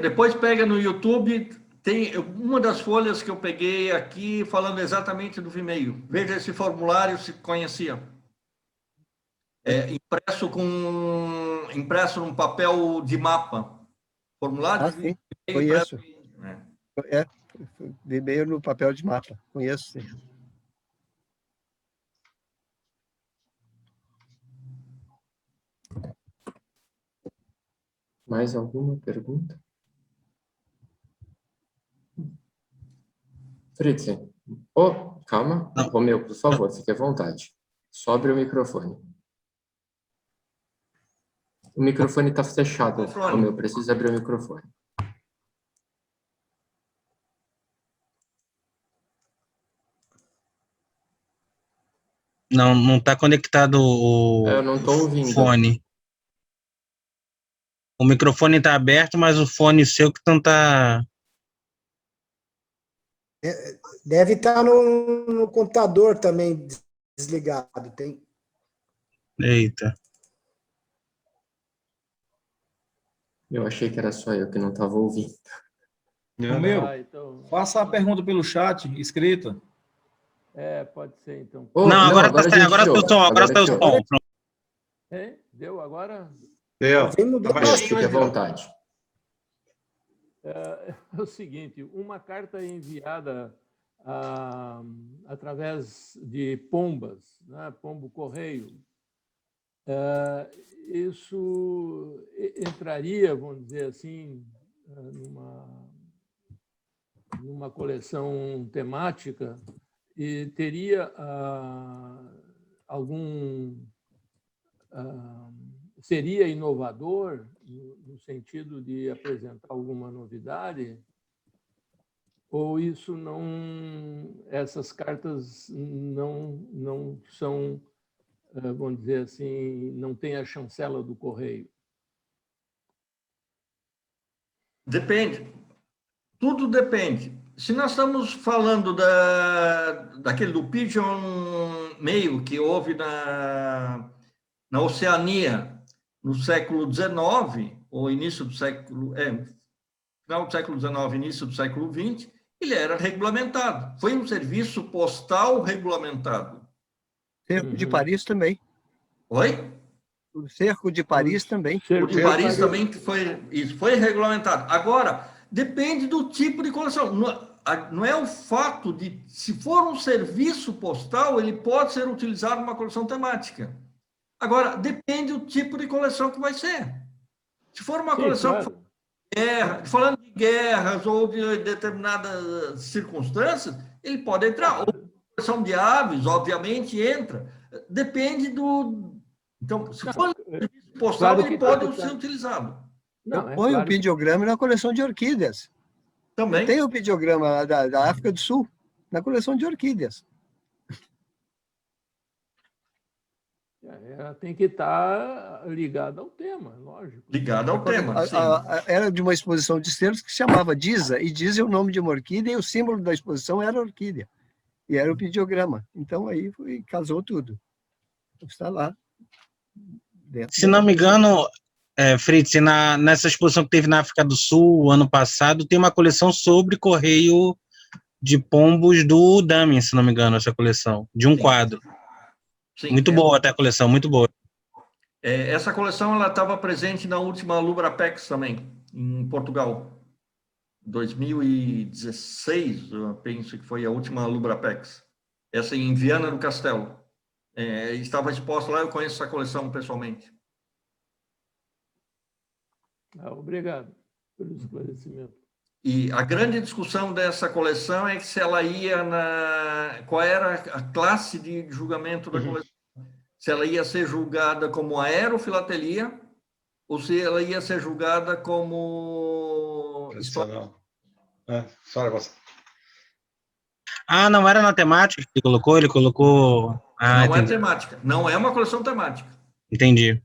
A: Depois pega no YouTube, tem uma das folhas que eu peguei aqui falando exatamente do Vimeo. Veja esse formulário, se conhecia. Impresso num papel de mapa. Formulário de
H: sim, conheço.
A: É.
H: Vimeo no papel de mapa, conheço, sim.
D: Mais alguma pergunta? Fritz, calma. Romeu, por favor, fique à vontade. Sobre o microfone. O microfone está fechado, Romeu, precisa abrir o microfone.
F: Não está conectado
D: Eu não estou ouvindo.
F: Fone. O microfone está aberto, mas o fone seu que não está...
C: Deve estar no computador também desligado. Tem.
F: Eita.
D: Eu achei que era só eu que não estava ouvindo.
J: Romeu, faça a pergunta pelo chat, escrita.
L: Pode ser, então.
F: Agora está o som, agora está o som.
L: Deu agora?
C: Deu.
D: Fique à vontade.
L: É o seguinte, uma carta enviada através de pombas, né, pombo-correio, isso entraria, vamos dizer assim, numa coleção temática e teria seria inovador no sentido de apresentar alguma novidade? Ou isso essas cartas não são, vamos dizer assim, não tem a chancela do correio?
A: Depende. Tudo depende. Se nós estamos falando daquele do Pigeon Mail que houve na Oceania no século XIX, ou início do século... final do século XIX, início do século XX, ele era regulamentado. Foi um serviço postal regulamentado.
H: O Cerco de Paris também.
A: Oi?
H: O Cerco de Paris também.
A: O de Paris também foi regulamentado. Agora, depende do tipo de coleção. Não é o fato de, se for um serviço postal, ele pode ser utilizado numa coleção temática. Agora, depende do tipo de coleção que vai ser. Se for uma coleção falando de guerras ou de determinadas circunstâncias, ele pode entrar. Ou coleção de aves, obviamente, entra. Depende do... Então, se for um serviço postal, ele pode ser utilizado.
H: Põe o pidiograma na coleção de orquídeas.
A: Também.
H: Tem o pidiograma da África do Sul na coleção de orquídeas.
L: Ela tem que estar ligada ao tema, lógico.
A: Ligada ao tema, sim.
H: Era de uma exposição de selos que se chamava Disa, e Disa é o nome de uma orquídea, e o símbolo da exposição era a orquídea. E era o pidiograma. Então, aí casou tudo. Está lá.
F: Se não me engano, Fritz, nessa exposição que teve na África do Sul, ano passado, tem uma coleção sobre correio de pombos do Damien, se não me engano, essa coleção, de um quadro. Sim, muito boa até a coleção, muito boa.
A: Essa coleção ela estava presente na última Lubrapex também, em Portugal. 2016, eu penso que foi a última Lubrapex. Essa em Viana do Castelo. Estava exposta lá, eu conheço essa coleção pessoalmente.
L: Obrigado pelo esclarecimento.
A: E a grande discussão dessa coleção é que se ela ia qual era a classe de julgamento da coleção. Se ela ia ser julgada como aerofilatelia ou se ela ia ser julgada como...
F: Ah, não era na temática que ele colocou? Ele colocou... Ah,
A: não
F: entendi.
A: é temática. Não é uma coleção temática.
F: Entendi.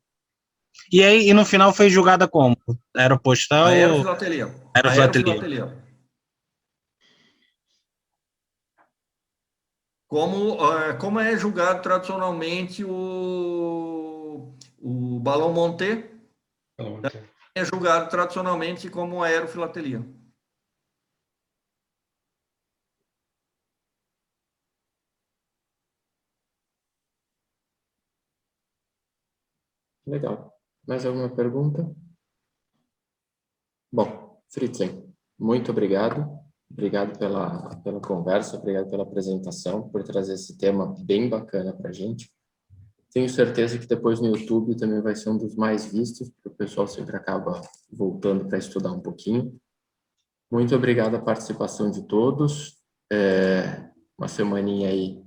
F: E aí, no final foi julgada como? Aeropostal?
A: Aerofilatelia.
F: Aerofilatelia.
A: Como é julgado tradicionalmente o balão Monté, é julgado tradicionalmente como aerofilatelia.
D: Legal. Mais alguma pergunta? Bom, Fritzen, muito obrigado. Obrigado pela conversa, obrigado pela apresentação, por trazer esse tema bem bacana para a gente. Tenho certeza que depois no YouTube também vai ser um dos mais vistos, porque o pessoal sempre acaba voltando para estudar um pouquinho. Muito obrigado a participação de todos. Uma semaninha aí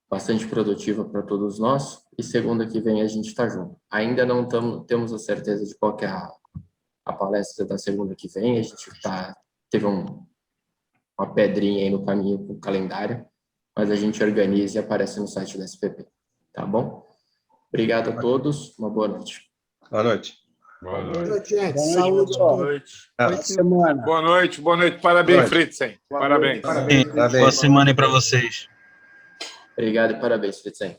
D: bastante produtiva para todos nós. E segunda que vem a gente está junto. Ainda não temos a certeza de qual que é a palestra da segunda que vem. A gente teve uma pedrinha aí no caminho com o calendário, mas a gente organiza e aparece no site da SPP. Tá bom? Obrigado a todos. Uma boa noite.
M: Boa noite.
C: Boa noite, gente. Saúde.
K: Boa noite.
C: Boa semana.
K: Boa noite, boa noite. Parabéns, Fritzen. Parabéns.
F: Boa semana aí para vocês.
D: Obrigado e parabéns, Fritzen.